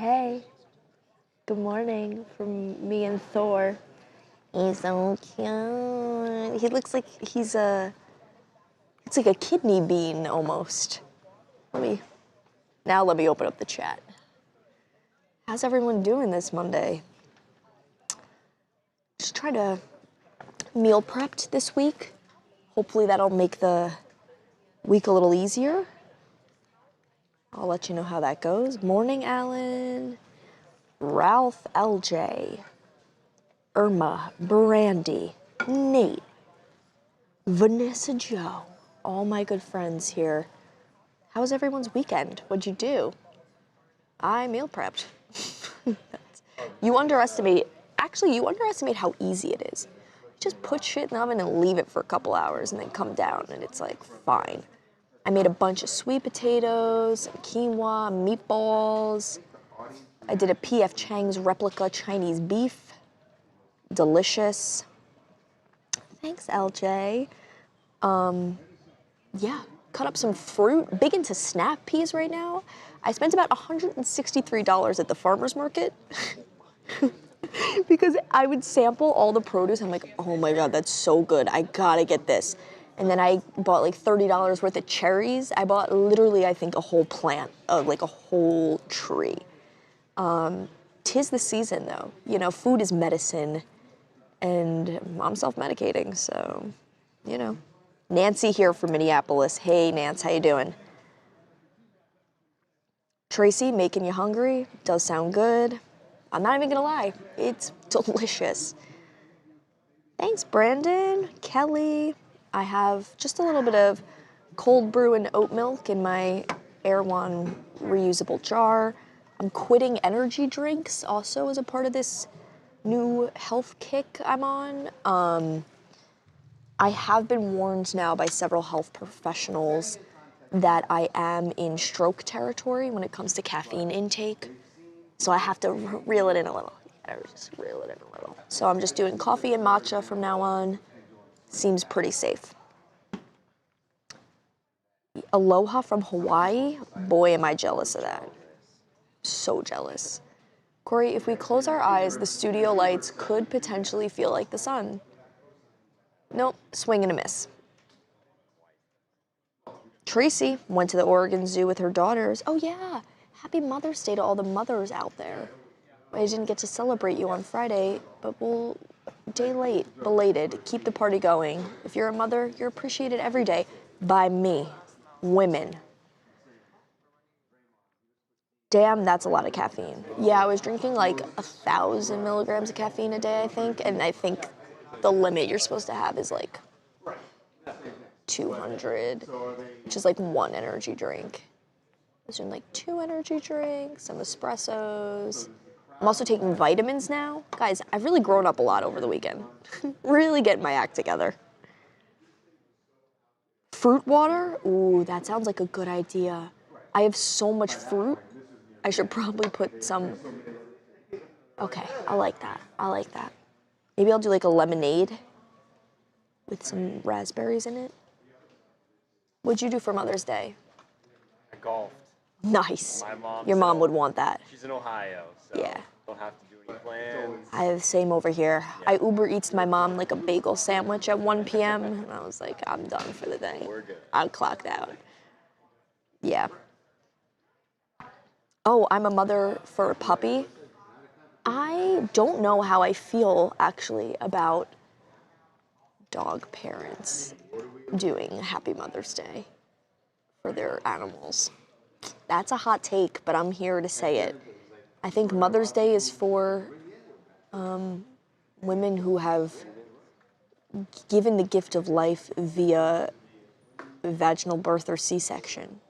Hey, good morning from me and Thor. He's so cute. He looks like it's like a kidney bean almost. Let me open up the chat. How's everyone doing this Monday? Just try to meal prepped this week. Hopefully that'll make the week a little easier. I'll let you know how that goes. Morning, Alan. Ralph LJ. Irma, Brandy, Nate, Vanessa Joe, all my good friends here. How was everyone's weekend? What'd you do? I meal prepped. You underestimate how easy it is. You just put shit in the oven and leave it for a couple hours and then come down and it's like fine. I made a bunch of sweet potatoes, quinoa, meatballs. I did a P.F. Chang's replica Chinese beef. Delicious. Thanks, LJ. Yeah, cut up some fruit. Big into snap peas right now. I spent about $163 at the farmer's market because I would sample all the produce. I'm like, oh my God, that's so good. I gotta get this. And then I bought like $30 worth of cherries. I bought literally, I think, a whole plant, like a whole tree. Tis the season though. You know, food is medicine. And I'm self-medicating, so, you know. Nancy here from Minneapolis. Hey, Nance, how you doing? Tracy, making you hungry? Does sound good. I'm not even gonna lie, it's delicious. Thanks, Brandon, Kelly. I have just a little bit of cold brew and oat milk in my Erewhon reusable jar. I'm quitting energy drinks also as a part of this new health kick I'm on. I have been warned now by several health professionals that I am in stroke territory when it comes to caffeine intake. So I have to reel it in a little. So I'm just doing coffee and matcha from now on. Seems pretty safe. Aloha from Hawaii. Boy, am I jealous of that. So jealous. Corey, if we close our eyes, the studio lights could potentially feel like the sun. Nope, swing and a miss. Tracy went to the Oregon Zoo with her daughters. Oh yeah, happy Mother's Day to all the mothers out there. I didn't get to celebrate you on Friday, but we'll, day late, belated, keep the party going. If you're a mother, you're appreciated every day by me, women. Damn, that's a lot of caffeine. Yeah, I was drinking like 1,000 milligrams of caffeine a day, I think, and I think the limit you're supposed to have is like 200, which is like one energy drink. I was doing like 2 energy drinks, some espressos. I'm also taking vitamins now. Guys, I've really grown up a lot over the weekend. Really getting my act together. Fruit water? Ooh, that sounds like a good idea. I have so much fruit. I should probably put some. Okay, I like that. Maybe I'll do like a lemonade with some raspberries in it. What'd you do for Mother's Day? I golfed. Nice. Your mom would want that. She's in Ohio, so yeah. Don't have to do any plans. I have the same over here. Yeah. I Uber Eats my mom like a bagel sandwich at 1 p.m. and I was like, I'm done for the day. We're good. I clocked out. Yeah. Oh, I'm a mother for a puppy. I don't know how I feel actually about dog parents doing Happy Mother's Day for their animals. That's a hot take, but I'm here to say it. I think Mother's Day is for women who have given the gift of life via vaginal birth or C-section.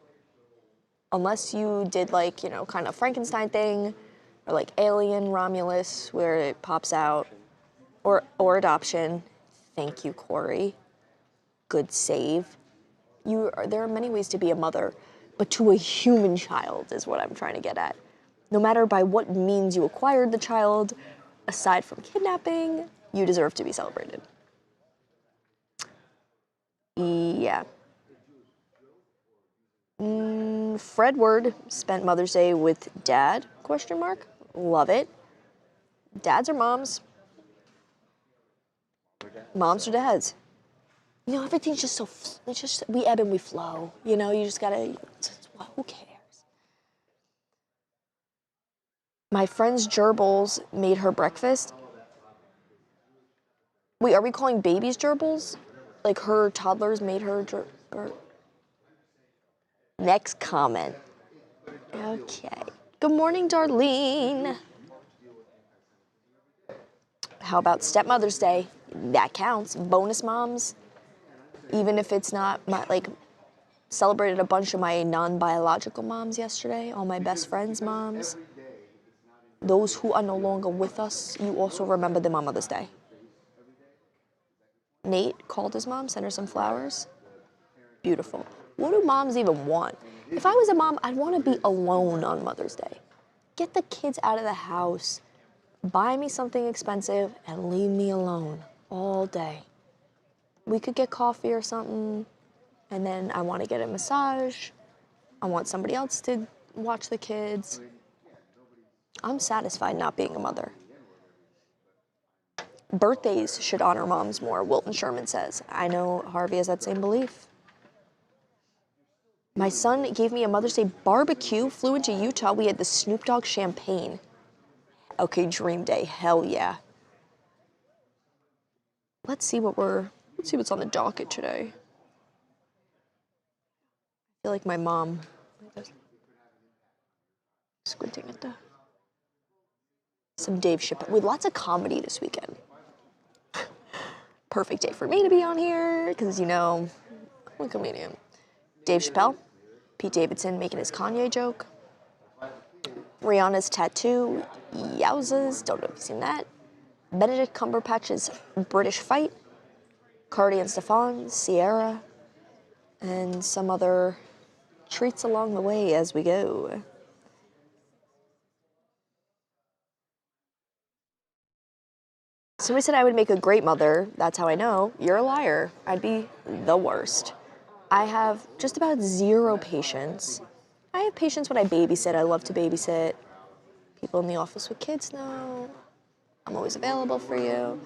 Unless you did like, you know, kind of Frankenstein thing, or like Alien Romulus, where it pops out, or adoption. Thank you, Corey. Good save. There are many ways to be a mother, but to a human child is what I'm trying to get at. No matter by what means you acquired the child, aside from kidnapping, you deserve to be celebrated. Yeah. Fredward spent Mother's Day with dad, ? Love it. Dads or moms? Moms or dads? You know, everything's just so, it's just, we ebb and we flow. You know, you just gotta, well, who cares? My friend's gerbils made her breakfast. Wait, are we calling babies gerbils? Like her toddlers made her Next comment. Okay. Good morning, Darlene. How about Stepmother's Day? That counts. Bonus moms. Even if it's not my, like, celebrated a bunch of my non-biological moms yesterday, all my best friends' moms. Those who are no longer with us, you also remember them on Mother's Day. Nate called his mom, sent her some flowers. Beautiful. What do moms even want? If I was a mom, I'd want to be alone on Mother's Day. Get the kids out of the house, buy me something expensive, and leave me alone all day. We could get coffee or something, and then I want to get a massage. I want somebody else to watch the kids. I'm satisfied not being a mother. Birthdays should honor moms more, Wilton Sherman says. I know Harvey has that same belief. My son gave me a Mother's Day barbecue, flew into Utah. We had the Snoop Dogg champagne. Okay, dream day, hell yeah. Let's see what's on the docket today. I feel like my mom, squinting at some Dave Chappelle, with lots of comedy this weekend. Perfect day for me to be on here, because, you know, I'm a comedian. Dave Chappelle, Pete Davidson making his Kanye joke, Rihanna's tattoo, yowzas, don't know if you've seen that, Benedict Cumberbatch's British fight, Cardi and Stefan, Sierra, and some other treats along the way as we go. Somebody said I would make a great mother. That's how I know. You're a liar. I'd be the worst. I have just about zero patience. I have patience when I babysit. I love to babysit. People in the office with kids know. I'm always available for you.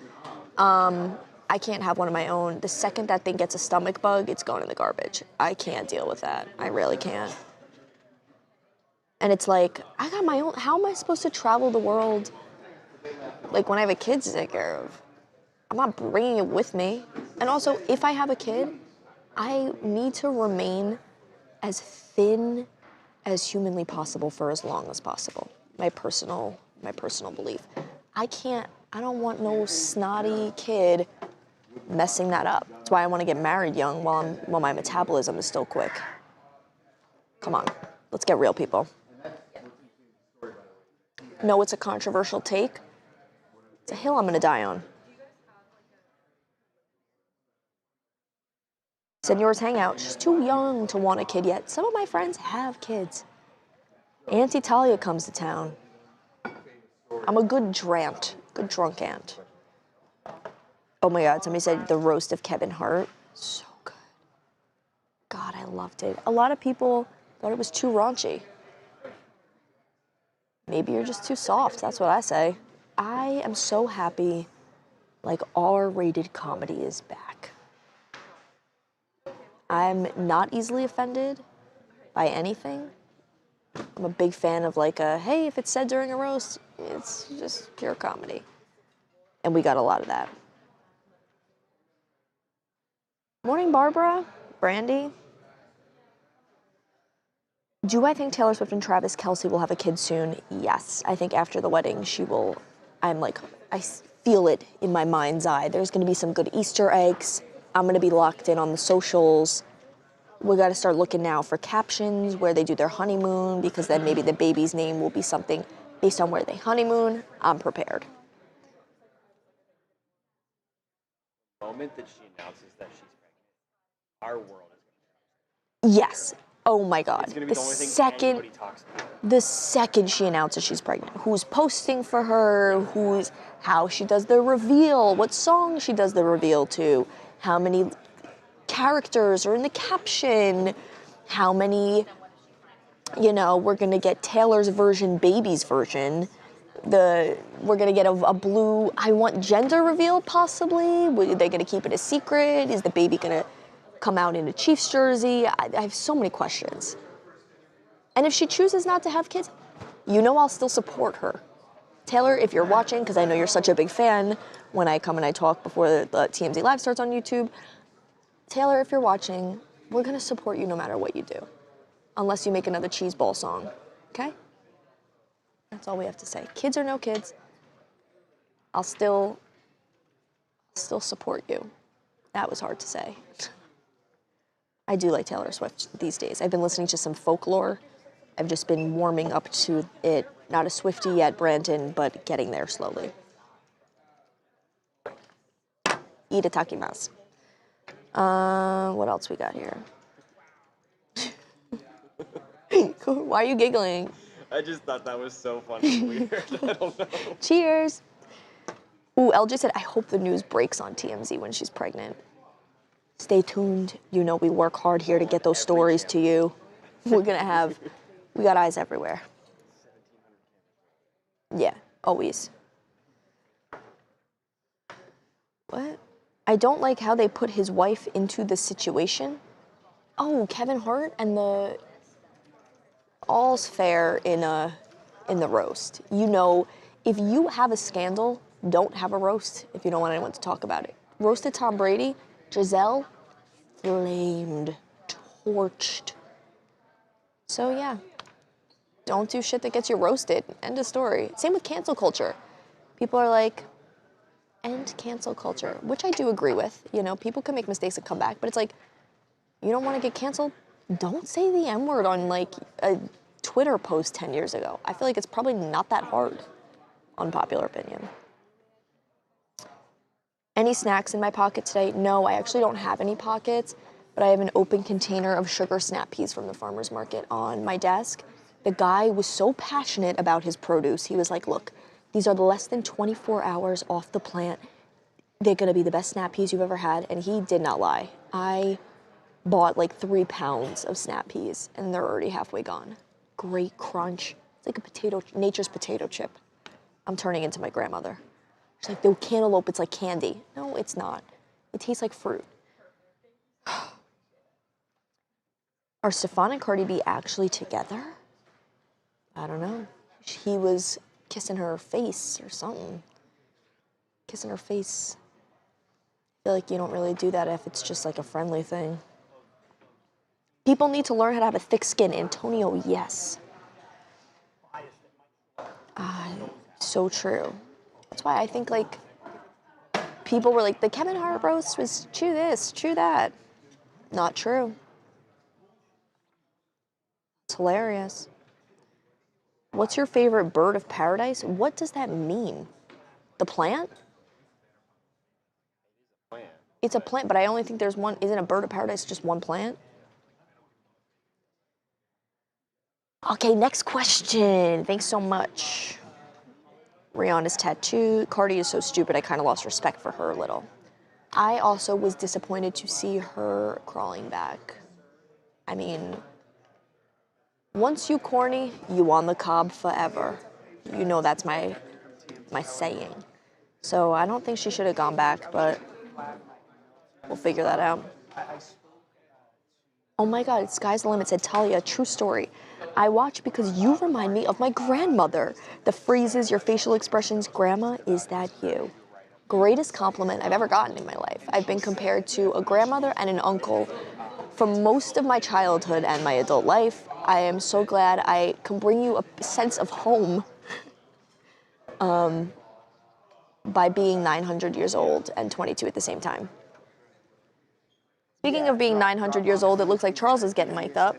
I can't have one of my own. The second that thing gets a stomach bug, it's going in the garbage. I can't deal with that. I really can't. And it's like, I got my own, how am I supposed to travel the world, like, when I have a kid to take care of? I'm not bringing it with me. And also, if I have a kid, I need to remain as thin as humanly possible for as long as possible. My personal belief. I don't want no snotty kid messing that up. That's why I want to get married young while my metabolism is still quick. Come on, let's get real, people. No, it's a controversial take. It's a hill I'm gonna die on. Seniors Hangout, she's too young to want a kid yet. Some of my friends have kids. Auntie Talia comes to town. I'm a good drunk aunt. Oh my God, somebody said the roast of Kevin Hart. So good. God, I loved it. A lot of people thought it was too raunchy. Maybe you're just too soft, that's what I say. I am so happy, like, R-rated comedy is back. I'm not easily offended by anything. I'm a big fan of, like, hey, if it's said during a roast, it's just pure comedy. And we got a lot of that. Morning, Barbara. Brandy. Do I think Taylor Swift and Travis Kelce will have a kid soon? Yes. I think after the wedding, she will. I feel it in my mind's eye. There's going to be some good Easter eggs. I'm going to be locked in on the socials. We got to start looking now for captions where they do their honeymoon, because then maybe the baby's name will be something based on where they honeymoon. I'm prepared. The moment that she announces that she's pregnant, our world is Yes. Oh my God. It's going to be the only thing anybody talks about. The second she announces she's pregnant, who's posting for her, how she does the reveal, what song she does the reveal to, how many characters are in the caption, how many, you know, we're gonna get Taylor's version, baby's version. We're gonna get a blue, I want gender reveal possibly. Are they gonna keep it a secret? Is the baby gonna come out in a Chiefs jersey? I have so many questions. And if she chooses not to have kids, you know I'll still support her. Taylor, if you're watching, because I know you're such a big fan when I come and I talk before the TMZ Live starts on YouTube. Taylor, if you're watching, we're gonna support you no matter what you do. Unless you make another cheese ball song, okay? That's all we have to say. Kids or no kids, I'll still support you. That was hard to say. I do like Taylor Swift these days. I've been listening to some folklore. I've just been warming up to it. Not a Swiftie yet, Brandon, but getting there slowly. Itadakimasu. What else we got here? Why are you giggling? I just thought that was so funny and weird. I don't know. Cheers. Ooh, LJ said, I hope the news breaks on TMZ when she's pregnant. Stay tuned. You know we work hard here to get those stories to you. We got eyes everywhere. Yeah, always. What? I don't like how they put his wife into the situation. Oh, Kevin Hart and all's fair in the roast. You know, if you have a scandal, don't have a roast if you don't want anyone to talk about it. Roasted Tom Brady, Giselle, flamed, torched. So yeah, don't do shit that gets you roasted. End of story. Same with cancel culture. People are like, end cancel culture, which I do agree with. You know, people can make mistakes and come back, but it's like, you don't want to get canceled? Don't say the M-word on like a Twitter post 10 years ago. I feel like it's probably not that hard, unpopular opinion. Any snacks in my pocket today? No, I actually don't have any pockets, but I have an open container of sugar snap peas from the farmer's market on my desk. The guy was so passionate about his produce. He was like, look, these are less than 24 hours off the plant. They're gonna be the best snap peas you've ever had, and he did not lie. I bought like 3 pounds of snap peas, and they're already halfway gone. Great crunch. It's like a nature's potato chip. I'm turning into my grandmother. She's like, the cantaloupe, it's like candy. No, it's not. It tastes like fruit. Are Stefan and Cardi B actually together? I don't know. He was kissing her face or something. Kissing her face. I feel like you don't really do that if it's just like a friendly thing. People need to learn how to have a thick skin. Antonio, yes. So true. That's why I think like people were like, the Kevin Hart roast was chew this, chew that. Not true. It's hilarious. What's your favorite bird of paradise? What does that mean? The plant? It's a plant, but I only think there's one. Isn't a bird of paradise just one plant? Okay, next question. Thanks so much. Rihanna's tattoo. Cardi is so stupid, I kind of lost respect for her a little. I also was disappointed to see her crawling back. I mean, once you corny, you on the cob forever. You know that's my saying. So I don't think she should have gone back, but we'll figure that out. Oh my God, Sky's the Limit said, Talia, true story. I watch because you remind me of my grandmother. The phrases, your facial expressions, grandma, is that you? Greatest compliment I've ever gotten in my life. I've been compared to a grandmother and an uncle for most of my childhood and my adult life. I am so glad I can bring you a sense of home by being 900 years old and 22 at the same time. Speaking of being 900 years old, it looks like Charles is getting mic'd up.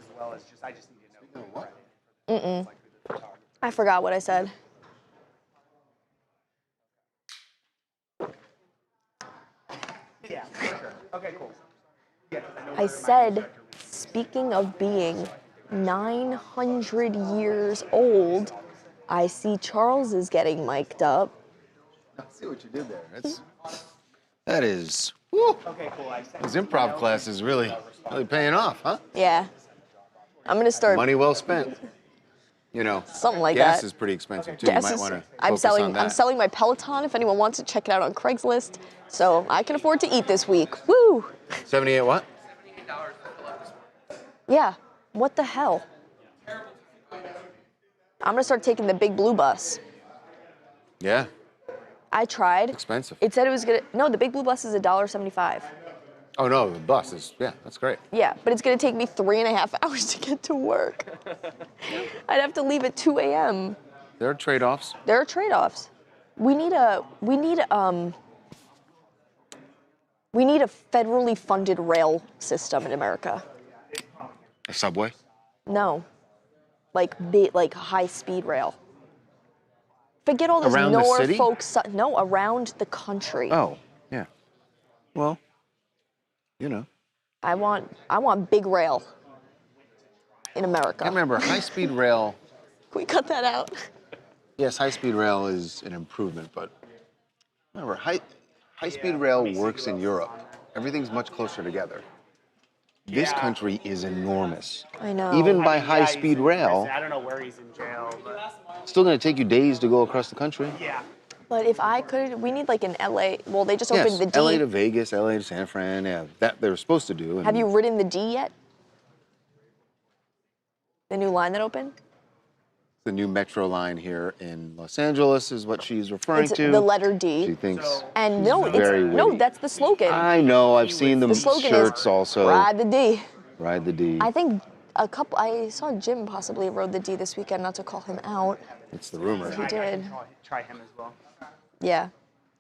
I forgot what I said. Yeah, sure. Okay, cool. I said, speaking of being 900 years old, I see Charles is getting mic'd up. I see what you did there. That is, woo. Okay, cool. Those improv classes really paying off, huh? Yeah. I'm gonna start. Money well spent. You know, Something like gas that. is pretty expensive too. Gas you might is- want to I'm focus on that. selling my Peloton if anyone wants to check it out on Craigslist. So I can afford to eat this week. Woo! 78 what? Yeah. What the hell? I'm gonna start taking the big blue bus. Yeah, I tried. expensive. It said it was gonna. No, the big blue bus is $1.75. Oh no, the bus is, yeah, that's great. Yeah, but it's gonna take me 3.5 hours to get to work. I'd have to leave at 2 a.m. There are trade-offs. There are trade-offs. We need a federally funded rail system in America. A subway? No, like high-speed rail. Forget all this Around the city? Norfolk. No, around the country. Oh, yeah. Well, you know. I want big rail in America. I remember high-speed rail. Can we cut that out? Yes, high-speed rail is an improvement, but remember, high-speed rail works in Europe. Everything's much closer together. This country is enormous. I know. Even by Yeah, he's high-speed in rail, prison. I don't know where he's in jail, but it's still going to take you days to go across the country. yeah. But if I could, we need like an LA. Well, they just Yes, opened the D. LA to Vegas, LA to San Fran, yeah, that they were supposed to do. And Have you ridden the D yet? The new line that opened? the new metro line here in Los Angeles is what she's referring It's to. the letter She D. thinks And she's no, very it's no, witty. that's the slogan. I know, I've seen the The slogan shirts is also. Ride the D. Ride the D. I think I saw Jim possibly rode the D this weekend, not to call him out. It's the rumor. He did. Try him as well. Yeah.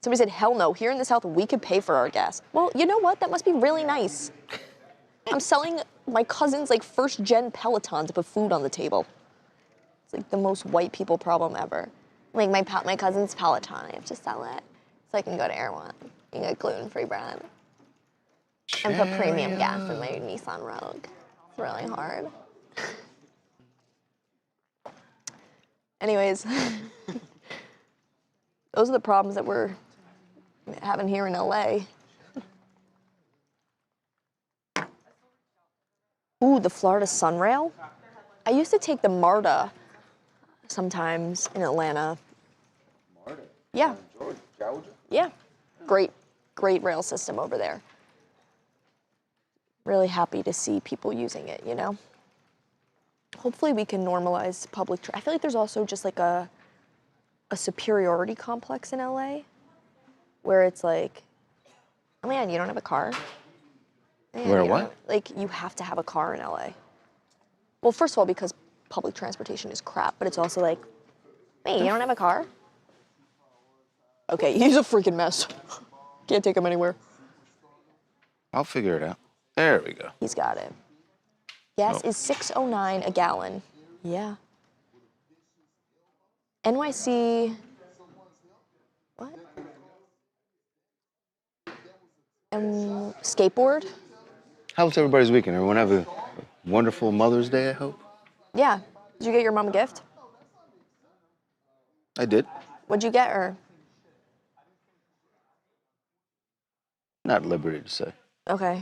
Somebody said, hell no, here in the South, we could pay for our gas. Well, you know what? That must be really nice. I'm selling my cousin's like first gen Peloton to put food on the table. It's like the most white people problem ever. Like my cousin's Peloton, I have to sell it so I can go to Erewhon and get gluten-free bread and put premium gas in my Nissan Rogue. It's really hard. Anyways, those are the problems that we're having here in LA. Ooh, the Florida Sunrail. I used to take the MARTA sometimes in Atlanta. MARTA? Yeah. Georgia? Yeah. Great rail system over there. Really happy to see people using it, you know? Hopefully we can normalize public I feel like there's also just like a superiority complex in LA where it's like, oh man, you don't have a car? Man, Where you what? don't- Like you have to have a car in LA. Well, first of all, because public transportation is crap, but it's also like, hey, you don't have a car? Okay, he's a freaking mess. Can't take him anywhere. I'll figure it out. There we go. He's got it. Gas Oh. is $6.09 a gallon. Yeah. NYC. What? Skateboard. How was everybody's weekend? Everyone have a wonderful Mother's Day, I hope? Yeah. Did you get your mom a gift? I did. What'd you get her? Not at liberty to say. Okay.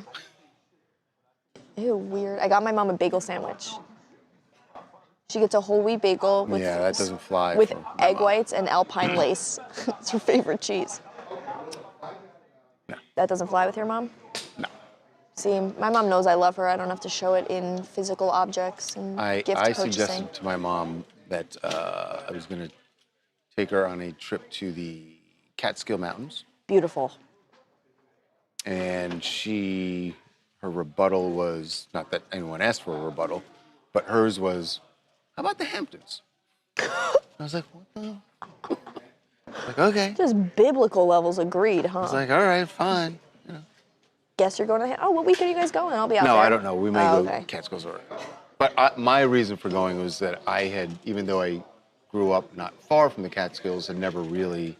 Ew, weird. I got my mom a bagel sandwich. She gets a whole wheat bagel with Yeah, that doesn't fly with for my egg mom. whites and Alpine lace. It's her favorite cheese. No. That doesn't fly with your mom? No. See, my mom knows I love her. I don't have to show it in physical objects and gift I purchasing. suggested to my mom that I was going to take her on a trip to the Catskill Mountains. Beautiful. And her rebuttal was, not that anyone asked for a rebuttal, but hers was, how about the Hamptons? I was like, what the? Like, okay. Just biblical levels agreed, huh? I was like, all right, fine. You know. Guess you're going to. Oh, what week are you guys going? I'll be out No, there. I don't know. We may Oh, go okay. Catskills or. But my reason for going was that I had, even though I grew up not far from the Catskills, had never really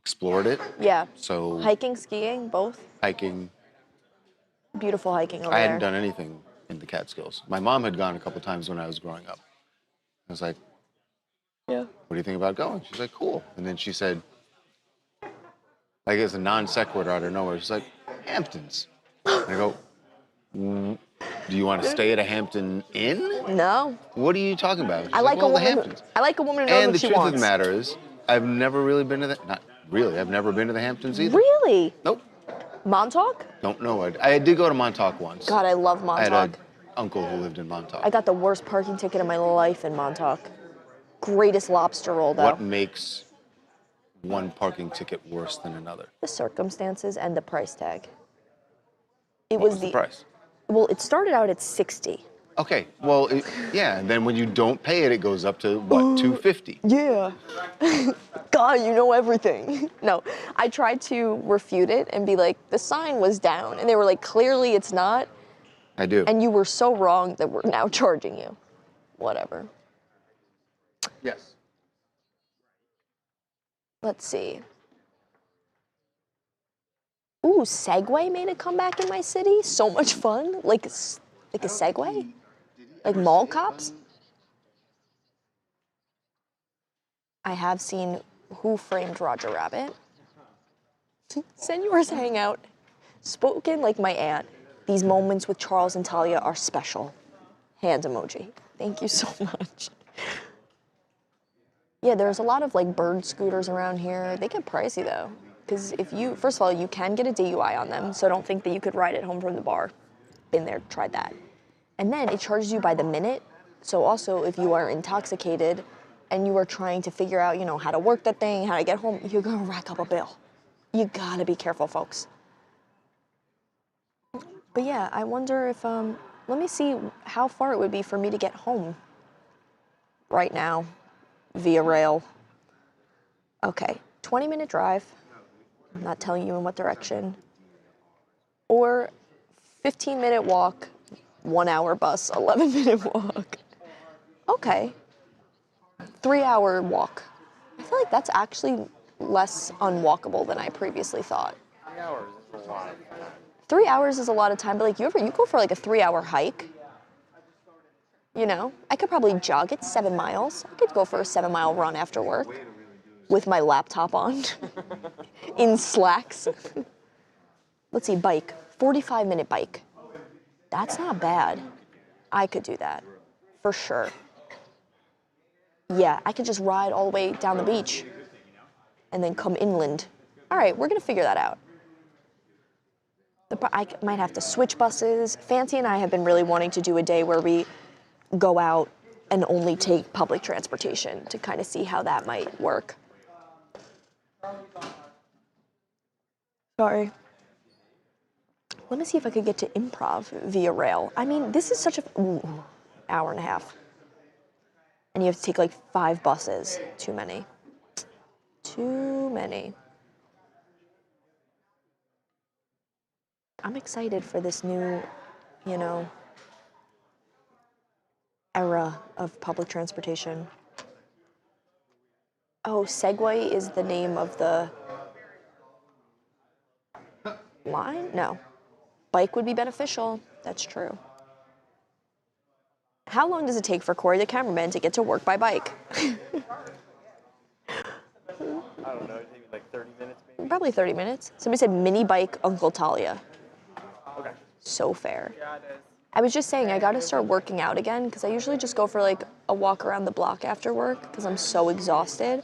explored it. Yeah. So Hiking, skiing, both. hiking, Beautiful hiking over I there. hadn't done anything in the Catskills. My mom had gone a couple times when I was growing up. I was like, Yeah. what do you think about going? She's like, cool. And then she said, like it's a non sequitur out of nowhere. She's like, Hamptons. And I go, Do you want to stay at a Hampton Inn? No. What are you talking about? She's I like well, a the woman. Hamptons. I like a woman who knows And what the she truth wants. of the matter is, I've never really been to the. Not really. I've never been to the Hamptons either. Really? Nope. Montauk? Don't know. I did go to Montauk once. God, I love I had Montauk. an uncle who lived in Montauk. I got the worst parking ticket of my life in Montauk. Greatest lobster roll, though. What makes one parking ticket worse than another? The circumstances and the price tag. It What was the price? Well, it started out at 60. Okay, well, yeah, and then when you don't pay it, it goes up to what, $250? Yeah. God, you know everything. No, I tried to refute it and be like, the sign was down. And they were like, clearly it's not. I do. And you were so wrong that we're now charging you. Whatever. Yes. Let's see. Ooh, Segway made a comeback in my city. So much fun. Like a Segway? Like mall cops? I have seen Who Framed Roger Rabbit. Senor's Hangout. Spoken like my aunt. These moments with Charles and Talia are special. Hand emoji. Thank you so much. Yeah, there's a lot of like bird scooters around here. They get pricey though. Because first of all, you can get a DUI on them, so don't think that you could ride it home from the bar. Been there, tried that. And then it charges you by the minute. So also, if you are intoxicated and you are trying to figure out, how to work the thing, how to get home, you're gonna rack up a bill. You gotta be careful, folks. But yeah, I wonder if, let me see how far it would be for me to get home right now via rail. Okay, 20-minute drive. I'm not telling you in what direction. Or 15-minute walk, 1-hour bus, 11-minute walk. Okay. 3-hour walk. I feel like that's actually less unwalkable than I previously thought. 3 hours is a lot. 3 hours is a lot of time, but like you go for like a 3-hour hike. I could probably jog it 7 miles. I could go for a 7-mile run after work with my laptop on in slacks. Let's see, bike, 45-minute bike. That's not bad. I could do that, for sure. Yeah, I could just ride all the way down the beach and then come inland. All right, we're gonna figure that out. I might have to switch buses. Fancy and I have been really wanting to do a day where we go out and only take public transportation to kind of see how that might work. Sorry. Let me see if I could get to Improv via rail. I mean, this is such hour and a half. And you have to take like 5 buses. Too many. Too many. I'm excited for this new, era of public transportation. Oh, Segway is the name of the line? No. Bike would be beneficial. That's true. How long does it take for Corey the cameraman to get to work by bike? I don't know, maybe like 30 minutes maybe? Probably 30 minutes. Somebody said mini bike Uncle Talia. Okay. So fair. I was just saying I gotta start working out again because I usually just go for like a walk around the block after work because I'm so exhausted.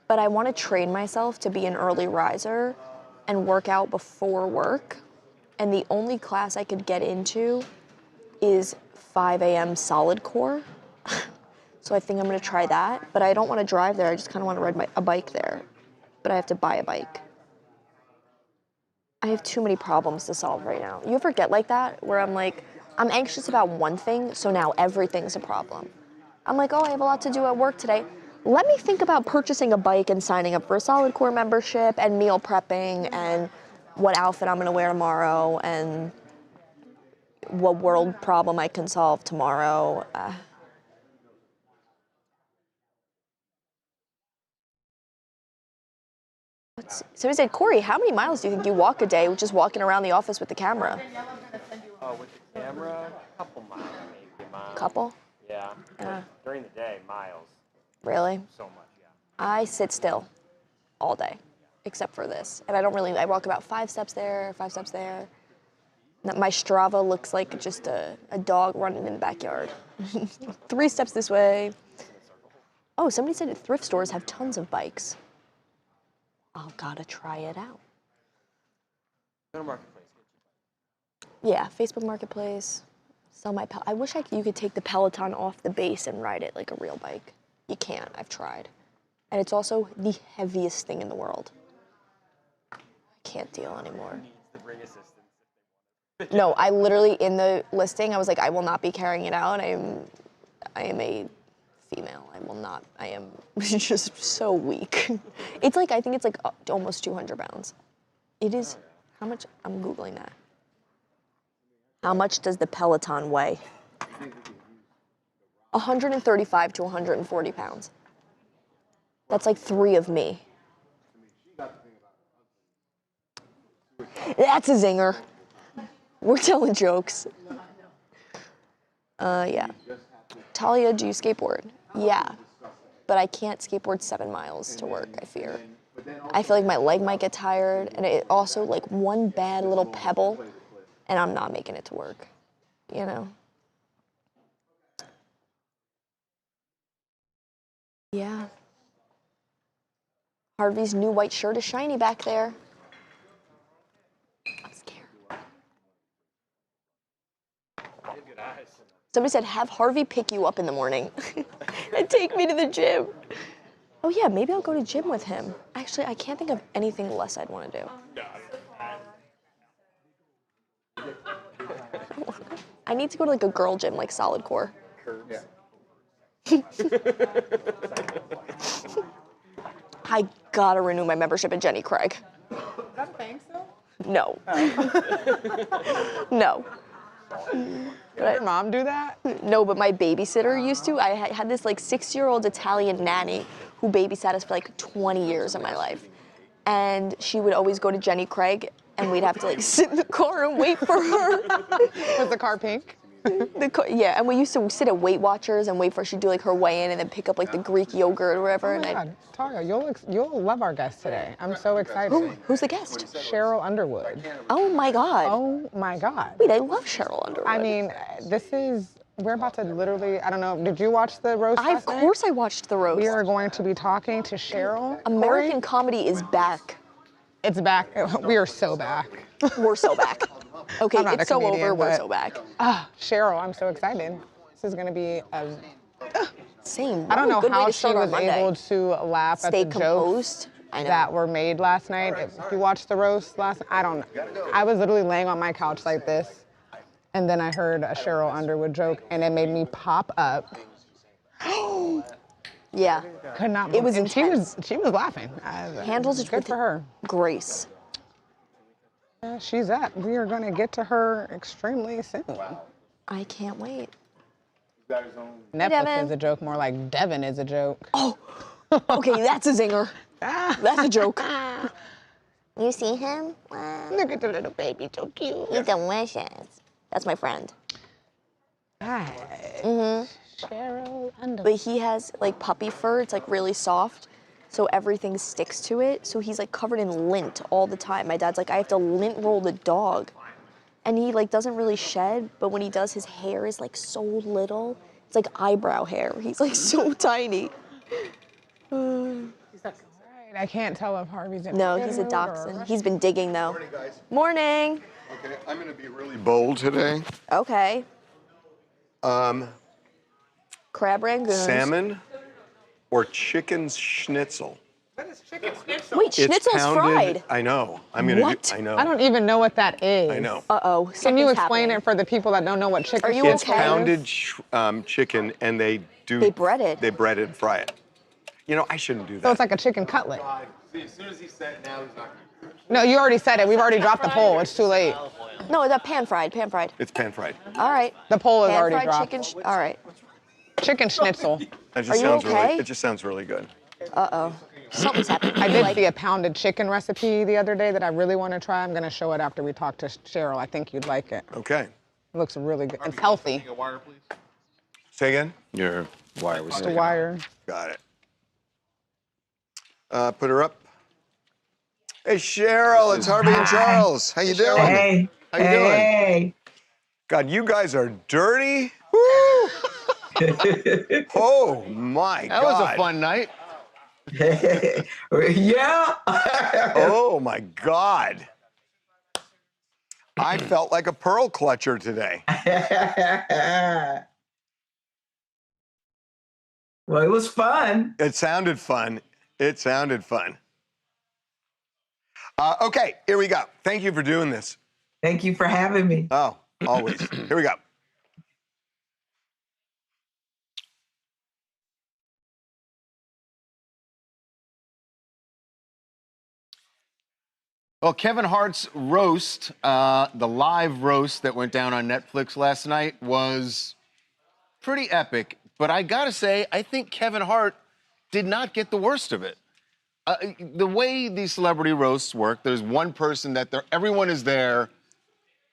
But I want to train myself to be an early riser and work out before work. And the only class I could get into is 5 a.m. solid core. So I think I'm gonna try that. But I don't want to drive there. I just kind of want to ride a bike there. But I have to buy a bike. I have too many problems to solve right now. You ever get like that where I'm like, I'm anxious about one thing, so now everything's a problem. I'm like, oh, I have a lot to do at work today. Let me think about purchasing a bike and signing up for a solid core membership and meal prepping and what outfit I'm gonna wear tomorrow and what world problem I can solve tomorrow. Somebody said, Corey, how many miles do you think you walk a day just walking around the office with the camera? With the camera, a couple miles, maybe a mile. Couple? Yeah. During the day, miles. Really? So much, yeah. I sit still all day, except for this. And I walk about 5 steps there, 5 steps there. My Strava looks like just a dog running in the backyard. 3 steps this way. Oh, somebody said thrift stores have tons of bikes. I'll gotta try it out. Go to Marketplace. Yeah, Facebook Marketplace. Sell my I wish you could take the Peloton off the base and ride it like a real bike. You can't. I've tried. And it's also the heaviest thing in the world. I can't deal anymore. Needs to bring assistance. No, I literally, in the listing, I was like, I will not be carrying it out. I am a female. I will not. I am just so weak. It's like, I think it's like almost 200 pounds. It is, how much? I'm Googling that. How much does the Peloton weigh? 135 to 140 pounds. That's like 3 of me. That's a zinger. We're telling jokes. Yeah. Talia, do you skateboard? Yeah. But I can't skateboard 7 miles to work, I fear. I feel like my leg might get tired, and it also, like, one bad little pebble, and I'm not making it to work, you know? Yeah. Harvey's new white shirt is shiny back there. I'm scared. Good eyes. Somebody said, have Harvey pick you up in the morning and take me to the gym. Oh yeah, maybe I'll go to gym with him. Actually, I can't think of anything less I'd want to do. I need to go to like a girl gym, like Solid Core. I gotta renew my membership at Jenny Craig. That thing still? No. No. Did your mom do that? No, but my babysitter used to. I had this like 6-year-old Italian nanny who babysat us for like 20 years of my life. And she would always go to Jenny Craig and we'd have to like sit in the car and wait for her. Was the car pink? Yeah, and we used to sit at Weight Watchers and wait for her. She'd do like her weigh-in and then pick up like the Greek yogurt or whatever. Oh my God, Talia, you'll love our guest today. I'm so excited. Who's the guest? Sheryl Underwood. Oh my God. Oh my God. Wait, I love Sheryl Underwood. I mean, we're about to literally, I don't know, did you watch the roast Of last night? course I watched the roast. We are going to be talking to Sheryl. American comedy is back. It's back. We are so back. We're so back. Okay, I'm not it's a so comedian, over, we're but- so back. Cheryl, I'm so excited. This is going to be Same. I don't know Good way how to she start our was Monday. able to laugh Stay at the composed. jokes I know. that were made last night. If you watched the roast last night, I don't know. I was literally laying on my couch like this, and then I heard a Sheryl Underwood joke, and it made me pop up. Yeah. Could not. It was and intense. she was laughing. Handles it good with for her. grace. Yeah, she's up. We are going to get to her extremely soon. I can't wait. Netflix Devin. is a joke, more like Devin is a joke. Oh, okay, that's a zinger. That's a joke. You see him? Look at the little baby, so cute. He's delicious. That's my friend. Hi. Sheryl Underwood. But he has like puppy fur. It's like really soft. So everything sticks to it. So he's like covered in lint all the time. My dad's like, I have to lint roll the dog. And he like doesn't really shed, but when he does, his hair is like so little. It's like eyebrow hair. He's like so tiny. I can't tell if Harvey's in No, good he's a mood dachshund. or- He's been digging though. Morning, guys. Morning. Okay, I'm going to be really bold today. Okay. Crab rangoons. Salmon or chicken schnitzel? Wait, schnitzel's fried. I know. I'm going to What? do. I know. I don't even know what that is. I know. Uh-oh, Can you something's explain happening. it for the people that don't know what chicken Are you It's okay? pounded chicken, and they do. They bread it. They bread it and fry it. You know, I shouldn't do that. So it's like a chicken cutlet. As soon as he said it, now he's not going to. No, you already said it. We've already dropped the poll. It's too late. No, that pan fried, pan fried. It's pan fried. All right. The poll is Pan already fried dropped. chicken. All right. Chicken schnitzel. That just Are you sounds okay? really. It just sounds really good. Uh-oh. Something's happening. I did Like, see a pounded chicken recipe the other day that I really want to try. I'm going to show it after we talk to Cheryl. I think you'd like it. Okay. It looks really good. It's healthy. Say again. Your wire was The wire. Got it. Put her up. Hey Cheryl, it's Harvey and Charles. How you doing? Hey, How you doing? Hey. God, you guys are dirty. Woo! Oh my That God. was a fun night. Yeah. Oh my God. I felt like a pearl clutcher today. Well, it was fun. It sounded fun. It sounded fun. Okay, here we go. Thank you for doing this. Thank you for having me. Oh, always. Here we go. Well, Kevin Hart's roast, the live roast that went down on Netflix last night was pretty epic. But I gotta say, I think Kevin Hart did not get the worst of it. The way these celebrity roasts work, there's one person that everyone is there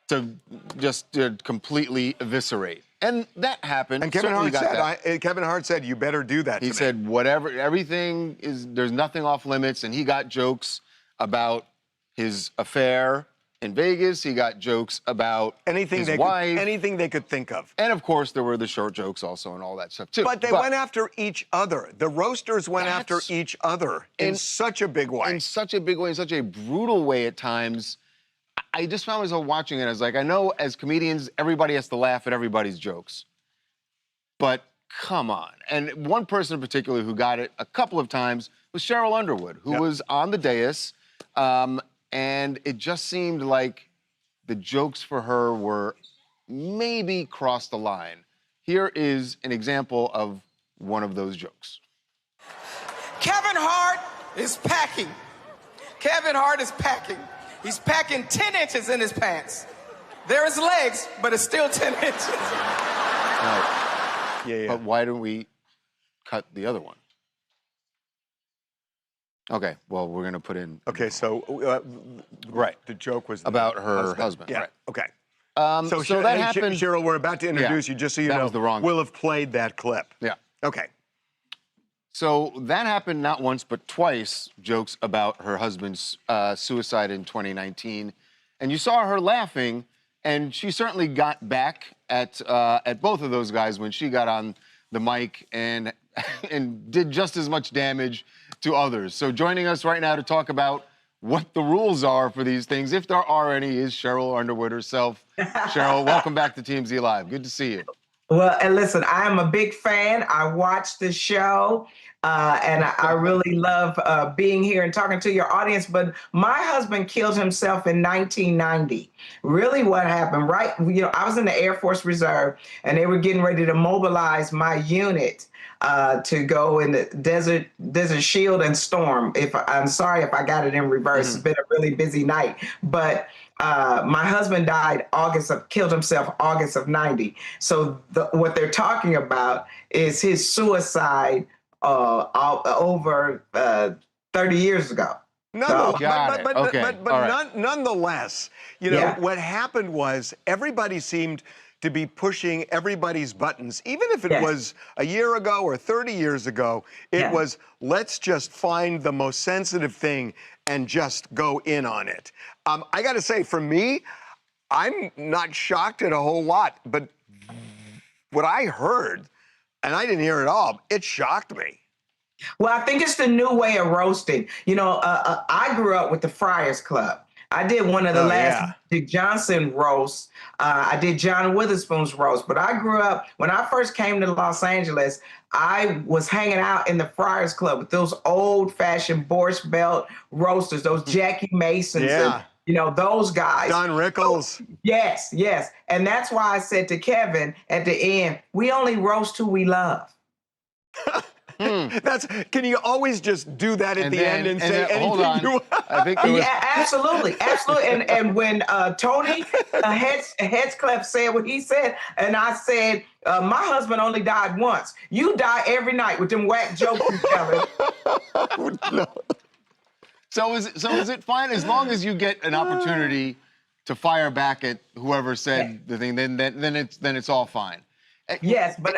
to just completely eviscerate. And that happened. And Kevin Hart Certainly said, Kevin Hart said, you better do that. He said, whatever, everything is, there's nothing off limits. And he got jokes about his affair in Vegas. He got jokes about his wife. Anything they could think of. And of course, there were the short jokes also and all that stuff too. But they went after each other. The roasters went after each other in such a big way. In such a big way, in such a brutal way at times. I just found myself watching it. I was like, I know as comedians, everybody has to laugh at everybody's jokes. But come on. And one person in particular who got it a couple of times was Sheryl Underwood, who was on the dais. And it just seemed like the jokes for her were maybe crossed the line. Here is an example of one of those jokes. Kevin Hart is packing. Kevin Hart is packing. He's packing 10 inches in his pants. There is legs, but it's still 10 inches. Right. But why don't we cut the other one? Okay, well, we're going to put in... Okay, so... The joke was... About her husband. Yeah, right. okay. So that happened... Cheryl, we're about to introduce you, just so you know. Was the wrong... We'll have played that clip. Yeah. Okay. So that happened not once, but twice, jokes about her husband's suicide in 2019. And you saw her laughing, and she certainly got back at both of those guys when she got on the mic and did just as much damage to others. So joining us right now to talk about what the rules are for these things, if there are any, is Sheryl Underwood herself. Sheryl, welcome back to TMZ Live. Good to see you. Well, and listen, I am a big fan. I watch the show, and I really love being here and talking to your audience. But my husband killed himself in 1990. Really what happened, right? You know, I was in the Air Force Reserve, and they were getting ready to mobilize my unit to go in the Desert Shield and Storm. I'm sorry if I got it in reverse. It's been a really busy night. But my husband killed himself August of 90. So what they're talking about is his suicide over 30 years ago. Nonetheless, you know, what happened was everybody seemed to be pushing everybody's buttons. Even if it was a year ago or 30 years ago, it was, let's just find the most sensitive thing and just go in on it. I got to say, for me, I'm not shocked at a whole lot, but what I heard, and I didn't hear it all, it shocked me. Well, I think it's the new way of roasting. You know, I grew up with the Friars Club. I did one of the last Dick Johnson roasts. I did John Witherspoon's roast. But I grew up, when I first came to Los Angeles, I was hanging out in the Friars Club with those old-fashioned Borscht Belt roasters, those Jackie Masons, and, you know, those guys. Don Rickles. Yes, yes. And that's why I said to Kevin at the end, we only roast who we love. Can you always just do that at the end and say anything hold on. you want? I think there was... Yeah, absolutely. And when Tony Headscliff said what he said, and I said, my husband only died once. You die every night with them whack jokes you telling. No. So is it fine as long as you get an opportunity to fire back at whoever said the thing? Then it's all fine. Yes, but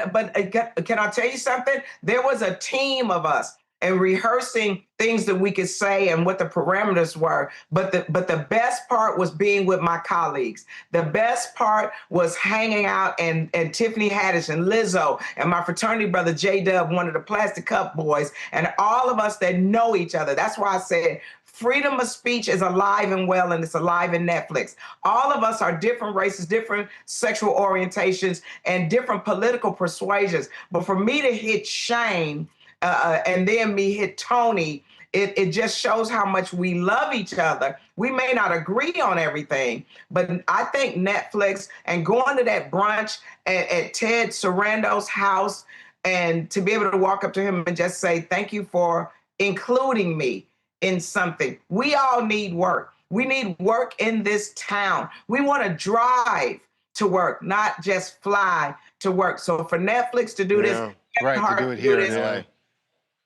can I tell you something? There was a team of us. and rehearsing things that we could say and what the parameters were. But the best part was being with my colleagues. The best part was hanging out and Tiffany Haddish and Lizzo and my fraternity brother J-Dub, one of the Plastic Cup boys, and all of us that know each other. That's why I said freedom of speech is alive and well, and it's alive in Netflix. All of us are different races, different sexual orientations, and different political persuasions. But for me to hit Shane and then me hit Tony, it just shows how much we love each other. We may not agree on everything, but I think Netflix and going to that brunch at Ted Sarando's house and to be able to walk up to him and just say, thank you for including me in something. We all need work. We need work in this town. We want to drive to work, not just fly to work. So for Netflix to do this, right, to do it here in LA.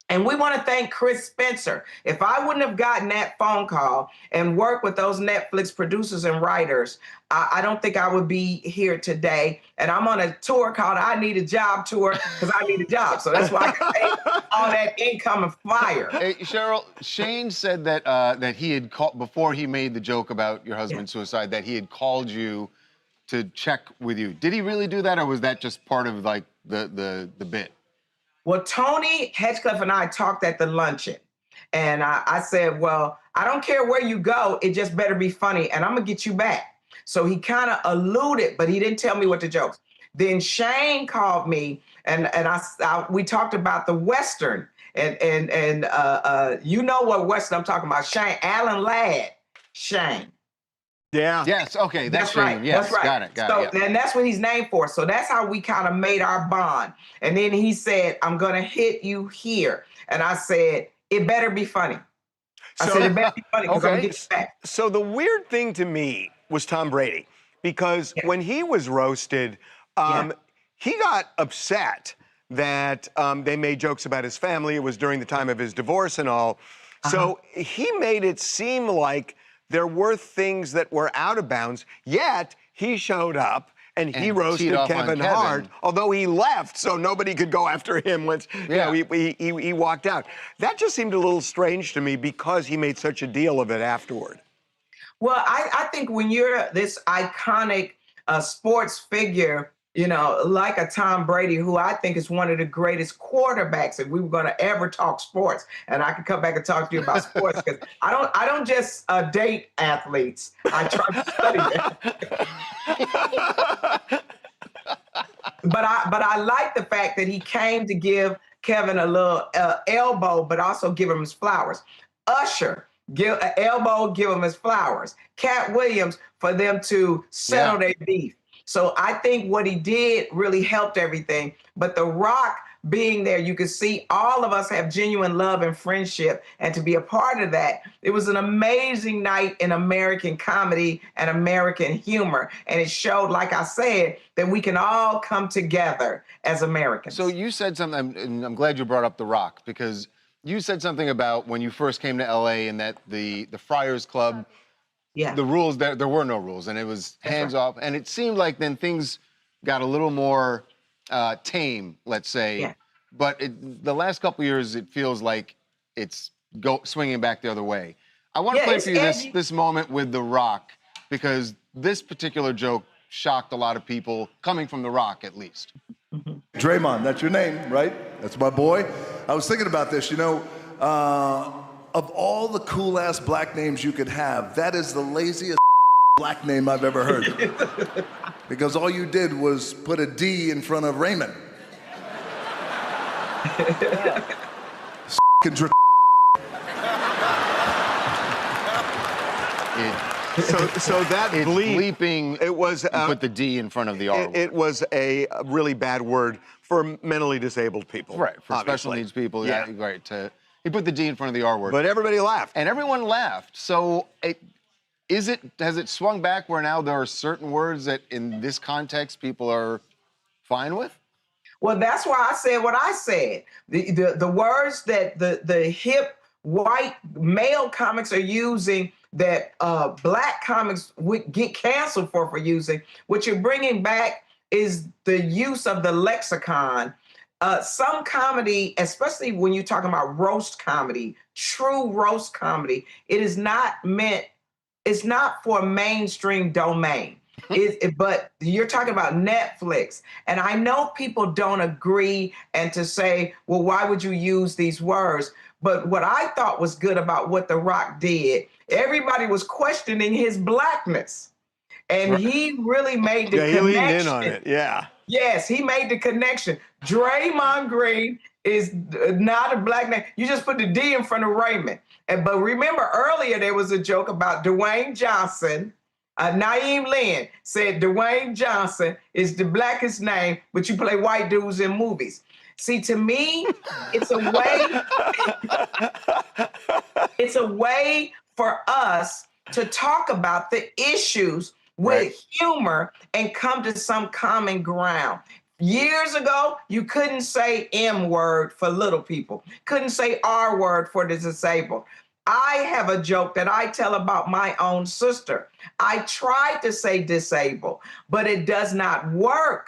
And we want to thank Chris Spencer. If I wouldn't have gotten that phone call and worked with those Netflix producers and writers, I don't think I would be here today. And I'm on a tour called I Need a Job tour because I need a job. So that's why I can take all that income and fire. Hey, Sheryl, Shane said that that he had called, before he made the joke about your husband's suicide, that he had called you to check with you. Did he really do that, or was that just part of like the bit? Well, Tony Hedgecliff and I talked at the luncheon, and I said, well, I don't care where you go, it just better be funny, and I'm gonna get you back. So he kind of alluded, but he didn't tell me what the jokes. Then Shane called me, and we talked about the Western, and you know what Western I'm talking about, Shane, Alan Ladd, Shane. Yeah. Yes, okay, that's right. Shane. Yes, that's right. Got it. And that's what he's named for. So that's how we kind of made our bond. And then he said, I'm going to hit you here. And I said, it better be funny. I said, it better be funny because I'm going to get you back. So the weird thing to me was Tom Brady, because when he was roasted, he got upset that they made jokes about his family. It was during the time of his divorce and all. So he made it seem like there were things that were out of bounds, yet he showed up and he roasted Kevin Hart, although he left so nobody could go after him once he walked out. That just seemed a little strange to me because he made such a deal of it afterward. Well, I think when you're this iconic sports figure, you know, like a Tom Brady, who I think is one of the greatest quarterbacks if we were going to ever talk sports. And I can come back and talk to you about sports because I don't just date athletes. I try to study them. But I like the fact that he came to give Kevin a little elbow, but also give him his flowers. Usher, give an elbow, give him his flowers. Cat Williams, for them to settle their beef. So I think what he did really helped everything. But The Rock being there, you could see all of us have genuine love and friendship. And to be a part of that, it was an amazing night in American comedy and American humor. And it showed, like I said, that we can all come together as Americans. So you said something, and I'm glad you brought up The Rock, because you said something about when you first came to LA and that the Friars Club, the rules, there were no rules, and it was hands off. And it seemed like then things got a little more tame, let's say. Yeah. But the last couple of years, it feels like it's swinging back the other way. I want to play for you this moment with The Rock, because this particular joke shocked a lot of people, coming from The Rock at least. Draymond, that's your name, right? That's my boy. I was thinking about this, you know, of all the cool-ass black names you could have, that is the laziest black name I've ever heard. Because all you did was put a D in front of Raymond. So that bleeping, it was put the D in front of the R word. It was a really bad word for mentally disabled people. Right, for special needs people. Yeah, right. He put the D in front of the R word. But everybody laughed. And everyone laughed. So has it swung back where now there are certain words that in this context people are fine with? Well, that's why I said what I said. The words that the hip white male comics are using that black comics would get canceled for using, what you're bringing back is the use of the lexicon some comedy, especially when you're talking about roast comedy, true roast comedy, it is not meant, it's not for mainstream domain. But you're talking about Netflix. And I know people don't agree and to say, well, why would you use these words? But what I thought was good about what The Rock did, everybody was questioning his blackness. And he really made the connection. He leaned in on it, yeah. Yes, he made the connection. Draymond Green is not a black name. You just put the D in front of Raymond. But remember earlier there was a joke about Dwayne Johnson. Naeem Lynn said Dwayne Johnson is the blackest name, but you play white dudes in movies. See, to me, it's a way for us to talk about the issues with humor and come to some common ground. Years ago, you couldn't say M word for little people, couldn't say R word for the disabled. I have a joke that I tell about my own sister. I tried to say disabled, but it does not work.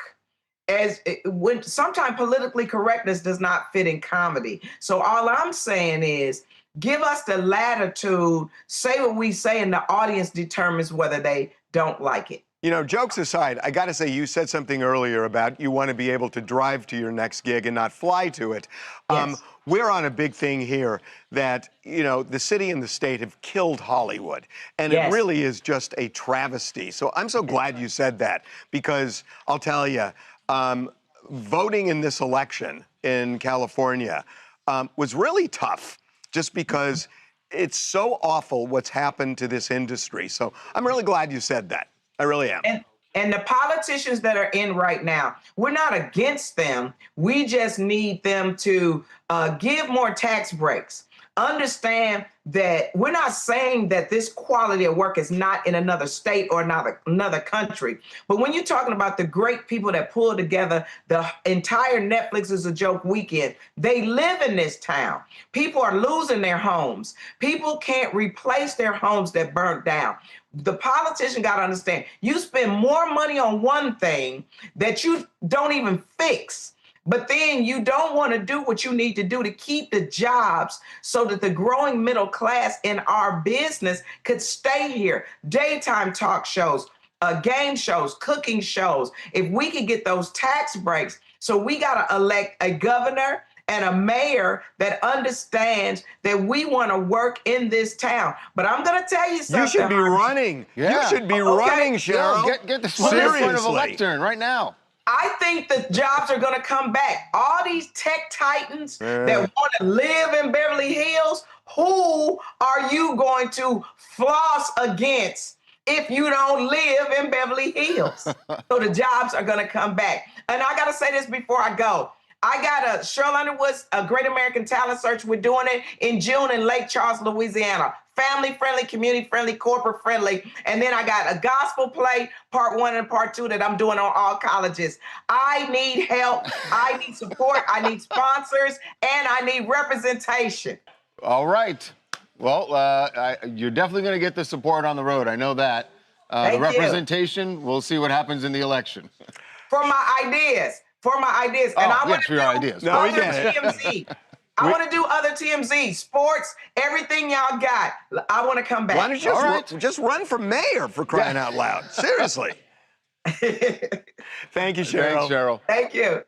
When sometimes politically correctness does not fit in comedy. So all I'm saying is, give us the latitude, say what we say, and the audience determines whether they don't like it. You know, jokes aside, I got to say, you said something earlier about you want to be able to drive to your next gig and not fly to it. Yes. We're on a big thing here that, you know, the city and the state have killed Hollywood. And Yes. it really is just a travesty. So I'm so glad you said that, because I'll tell you, voting in this election in California was really tough, just because it's so awful what's happened to this industry. So I'm really glad you said that. I really am. And the politicians that are in right now, we're not against them. We just need them to give more tax breaks. Understand that we're not saying that this quality of work is not in another state or another country. But when you're talking about the great people that pull together the entire Netflix is a Joke weekend, they live in this town. People are losing their homes. People can't replace their homes that burnt down. The politician got to understand, you spend more money on one thing that you don't even fix, but then you don't want to do what you need to do to keep the jobs so that the growing middle class in our business could stay here. Daytime talk shows, game shows, cooking shows. If we could get those tax breaks, so we got to elect a governor and a mayor that understands that we want to work in this town. But I'm going to tell you something. You should be running. Yeah. You should be running, Cheryl. Yeah, get this one in front of a Seriously. lectern right now. I think the jobs are going to come back. All these tech titans that want to live in Beverly Hills, who are you going to floss against if you don't live in Beverly Hills? So the jobs are going to come back. And I got to say this before I go. I got Sheryl Underwood's Great American Talent Search. We're doing it in June in Lake Charles, Louisiana. Family-friendly, community-friendly, corporate-friendly. And then I got a gospel play, part 1 and part 2, that I'm doing on all colleges. I need help. I need support. I need sponsors. And I need representation. All right. Well, you're definitely going to get the support on the road. I know that. The representation, we'll see what happens in the election. For my ideas. And I want to do ideas. No, we other get it. TMZ. I want to do other TMZ, sports, everything y'all got. I want to come back. Why don't you just run for mayor, for crying out loud? Seriously. Thank you, Cheryl. Thanks, Cheryl. Thank you.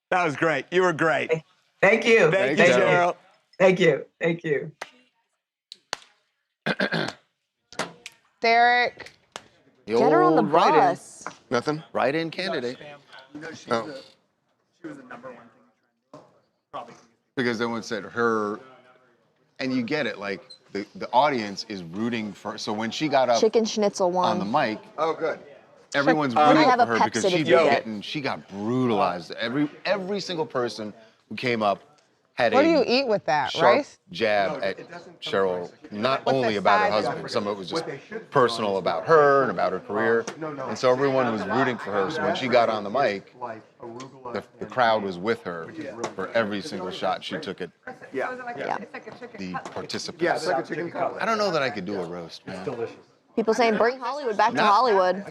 That was great. You were great. Thank you. Thank you, Cheryl. Thank you. Thank you. Derek. Get her on the bus. Nothing? Write-in candidate. You know, she was the number one thing. Probably. Because then when said her, and you get it, like the audience is rooting for, so when she got up Chicken Schnitzel won. on the mic, Oh, good. everyone's I rooting have for a her because Pepsi she to was do it. she got brutalized. Every single person who came up had What do you a eat with that? sharp Rice? jab at Cheryl, not What's only the about her side of husband, some of it was just personal about her and about her career. And so everyone was rooting for her. So when she got on the mic, the crowd was with her for every single shot she took at Yeah. the participants. Yeah, it's like a chicken cutlet. I don't know that I could do a roast, man. People saying bring Hollywood back to Hollywood.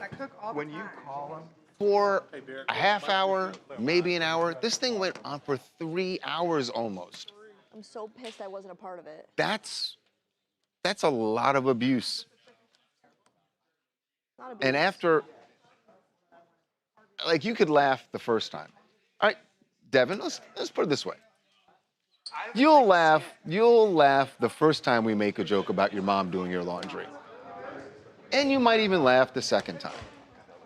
When you call them for a half hour, maybe an hour. This thing went on for 3 hours almost. I'm so pissed I wasn't a part of it. That's a lot of abuse. Not abuse. And after, like, you could laugh the first time. All right, Devin, let's put it this way. You'll laugh the first time we make a joke about your mom doing your laundry. And you might even laugh the second time.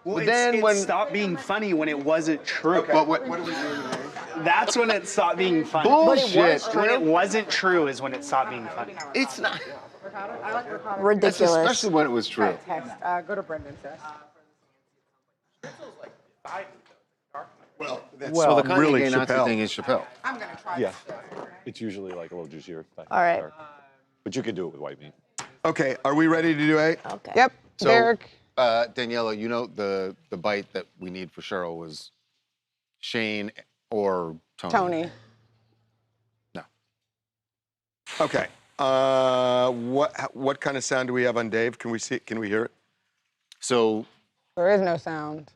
Well, But then it when stopped being funny when it wasn't true. Okay. But what are we doing today? That's when it stopped being funny. Bullshit. When it wasn't true is when it stopped being funny. It's not. I like ricotta. That's Ridiculous. especially when it was true. Text. Go to Brendan, sis. Well, that's Well, the Kanye really gay Nazi Chappelle. thing is Chappelle. I'm gonna try. Yeah. It's usually like a little juicier. All right. But you can do it with white meat. Okay, are we ready to do A? Okay. Yep. So, Derek. Daniela, you know the bite that we need for Cheryl was Shane or Tony. Tony. No. Okay. What kind of sound do we have on Dave? Can we see? Can we hear it? So There is no sound.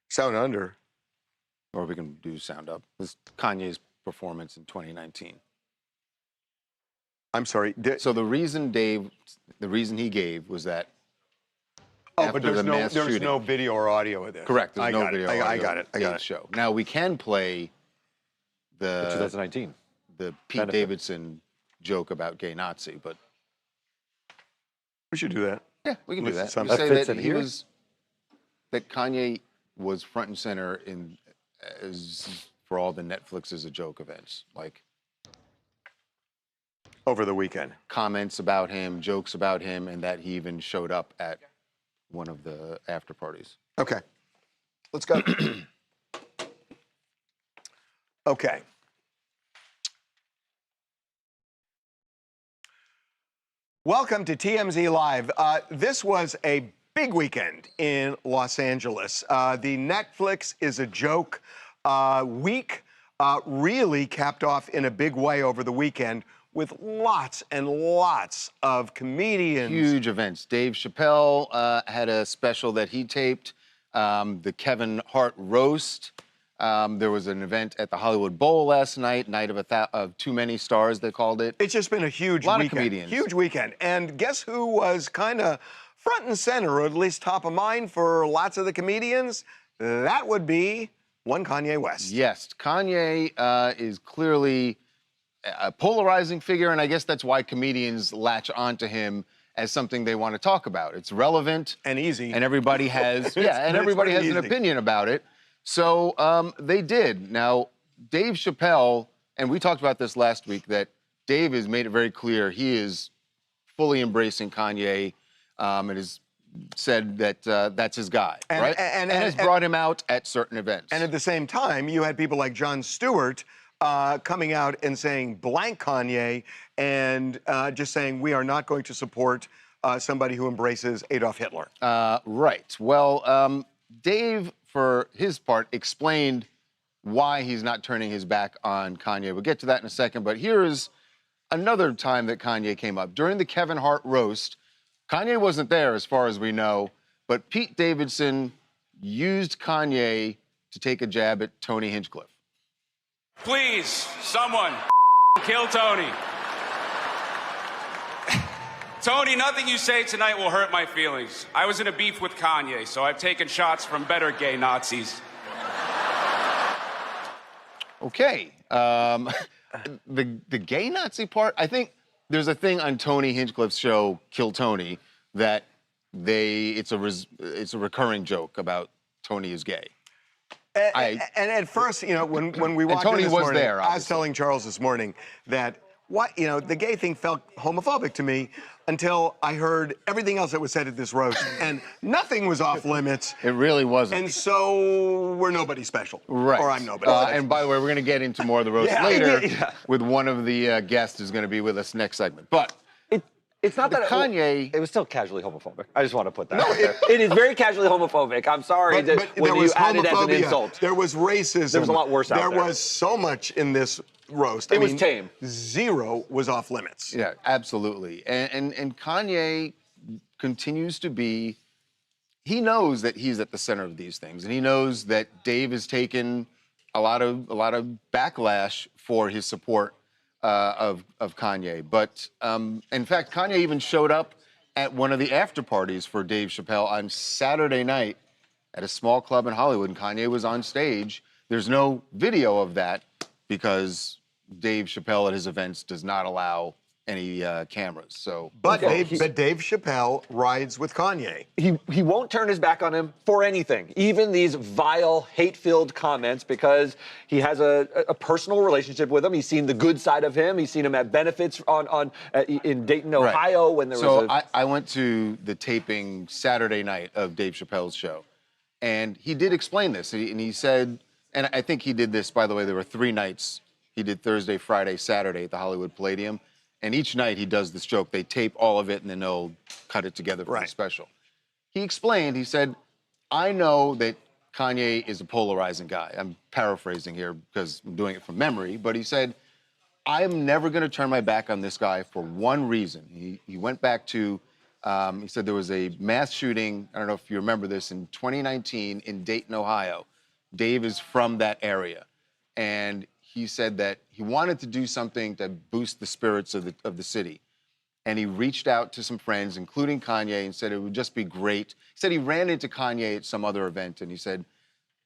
Sound under. or we can do sound up. This is Kanye's performance in 2019. I'm sorry. So the reason he gave was that Oh, after but there's the no mass there's shooting. no video or audio of this. Correct. There's I no got video. It. I audio got it. I got Dave's it. show. Now we can play the 2019. the Pete Benefit. Davidson joke about gay Nazi, but We should do that. yeah, we can do Listen, that. some- We That say fits that in he here? was that Kanye was front and center in for all the Netflix is a joke events, like Over the weekend. comments about him, jokes about him, and that he even showed up at one of the after parties. Okay. Let's go. Okay. Welcome to TMZ Live. This was a big weekend in Los Angeles. The Netflix is a joke week really capped off in a big way over the weekend with lots and lots of comedians. Huge events. Dave Chappelle had a special that he taped, the Kevin Hart roast. There was an event at the Hollywood Bowl last night, night of too many stars, they called it. It's just been a huge Lot of weekend. comedians. Huge weekend. And guess who was kind of front and center, or at least top of mind for lots of the comedians? That would be one Kanye West. Yes, Kanye is clearly a polarizing figure, and I guess that's why comedians latch onto him as something they want to talk about. It's relevant And easy. and everybody has everybody has pretty an easy. opinion about it. So they did. Now, Dave Chappelle, and we talked about this last week, that Dave has made it very clear he is fully embracing Kanye, and has said that that's his guy, right? and has brought him out at certain events. And at the same time, you had people like Jon Stewart coming out and saying blank Kanye and just saying we are not going to support somebody who embraces Adolf Hitler. Right. Well, Dave, for his part, explained why he's not turning his back on Kanye. We'll get to that in a second, but here's another time that Kanye came up. During the Kevin Hart roast, Kanye wasn't there as far as we know, but Pete Davidson used Kanye to take a jab at Tony Hinchcliffe. Please, someone, kill Tony. Tony, nothing you say tonight will hurt my feelings. I was in a beef with Kanye, so I've taken shots from better gay Nazis. Okay. The gay Nazi part, I think there's a thing on Tony Hinchcliffe's show, Kill Tony, that it's a recurring joke about Tony is gay. And at first, you know, when we walked Tony in this was morning, there, I was obviously. telling Charles this morning that the gay thing felt homophobic to me until I heard everything else that was said at this roast, and nothing was off limits. It really wasn't. And so we're nobody special, Right. Or I'm nobody. special. And by the way, we're going to get into more of the roast Yeah, later yeah. with one of the guests who's going to be with us next segment. But It's not that Kanye. It was still casually homophobic. I just want to put that out there. It is very casually homophobic. I'm sorry But that there when you was add it as an homophobia, insult. there was racism. There was a lot worse out there. there. Was so much in this roast. It was tame. Zero was off limits. Yeah, absolutely. And Kanye continues to be. he knows that he's at the center of these things, and he knows that Dave has taken a lot of backlash for his support of Kanye. But in fact, Kanye even showed up at one of the after parties for Dave Chappelle on Saturday night at a small club in Hollywood, and Kanye was on stage. There's no video of that because Dave Chappelle at his events does not allow any cameras. So, But Dave Chappelle rides with Kanye. He won't turn his back on him for anything, even these vile, hate-filled comments, because he has a personal relationship with him. He's seen the good side of him. He's seen him at benefits in Dayton, Ohio, when there was So I went to the taping Saturday night of Dave Chappelle's show, and he did explain this, and he said, and I think he did this, by the way, there were 3 nights. He did Thursday, Friday, Saturday at the Hollywood Palladium. And each night he does this joke. They tape all of it and then they'll cut it together for the special. He explained, he said, I know that Kanye is a polarizing guy. I'm paraphrasing here because I'm doing it from memory, but he said, I'm never gonna turn my back on this guy for one reason. He went back to, he said there was a mass shooting, I don't know if you remember this, in 2019 in Dayton, Ohio. Dave is from that area. And he said that he wanted to do something to boost the spirits of the city. And he reached out to some friends, including Kanye, and said it would just be great. He said he ran into Kanye at some other event, and he said,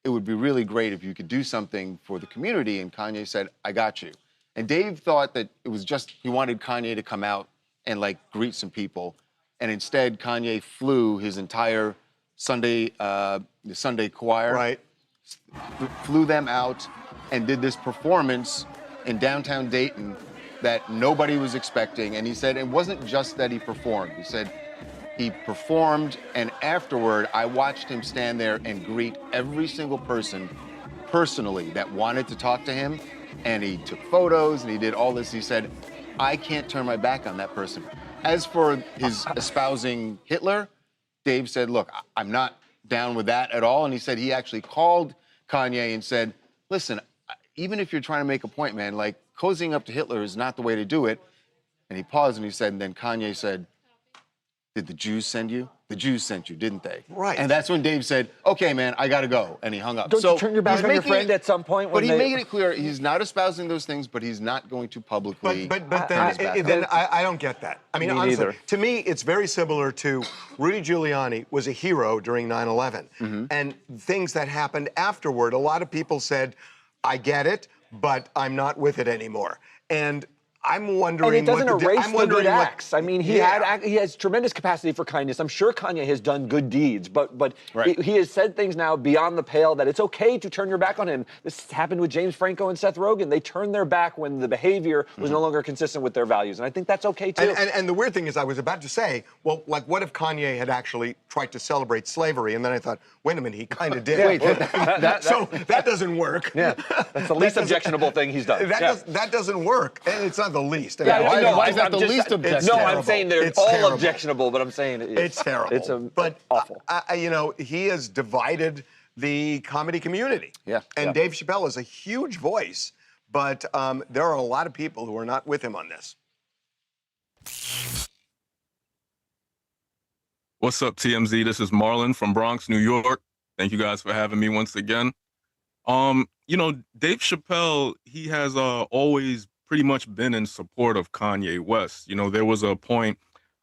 it would be really great if you could do something for the community. And Kanye said, I got you. And Dave thought that it was just, he wanted Kanye to come out and like greet some people. And instead, Kanye flew his entire Sunday choir. Flew them out and did this performance in downtown Dayton that nobody was expecting. And he said it wasn't just that he performed. He said he performed, and afterward, I watched him stand there and greet every single person personally that wanted to talk to him. And he took photos and he did all this. He said, I can't turn my back on that person. As for his espousing Hitler, Dave said, look, I'm not down with that at all. And he said he actually called Kanye and said, listen, even if you're trying to make a point, man, like cozying up to Hitler is not the way to do it. And he paused and he said, and then Kanye said, did the Jews send you? The Jews sent you, didn't they? Right. And that's when Dave said, okay, man, I gotta go. And he hung up. Don't you turn your back on your friend at some point? But he made it clear he's not espousing those things, but he's not going to publicly. But then I don't get that. I mean, honestly, to me, it's very similar to Rudy Giuliani was a hero during 9/11. And things that happened afterward, a lot of people said, I get it, but I'm not with it anymore. And I'm wondering. And it doesn't erase the good acts. I mean, he has tremendous capacity for kindness. I'm sure Kanye has done good deeds, but he has said things now beyond the pale that it's okay to turn your back on him. This happened with James Franco and Seth Rogen. They turned their back when the behavior was no longer consistent with their values, and I think that's okay too. And the weird thing is, I was about to say, well, like, what if Kanye had actually tried to celebrate slavery? And then I thought, wait a minute, he kind of did. So that doesn't work. Yeah, that's the least objectionable thing he's done. That doesn't work, and it's not the least. Why is that the least objectionable? No, I'm saying they're all objectionable, but I'm saying it's terrible. It's awful. You know, he has divided the comedy community. And Dave Chappelle is a huge voice, but there are a lot of people who are not with him on this. What's up, TMZ? This is Marlon from Bronx, New York. Thank you guys for having me once again. You know, Dave Chappelle, he has always pretty much been in support of Kanye West. You know, there was a point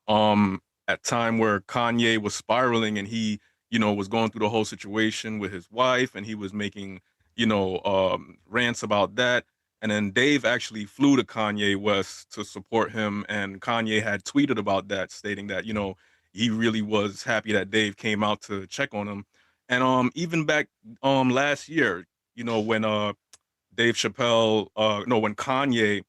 at time where Kanye was spiraling and he, you know, was going through the whole situation with his wife and he was making, you know, rants about that. And then Dave actually flew to Kanye West to support him. And Kanye had tweeted about that, stating that, you know, he really was happy that Dave came out to check on him. And even back last year, you know, when Dave Chappelle, when Kanye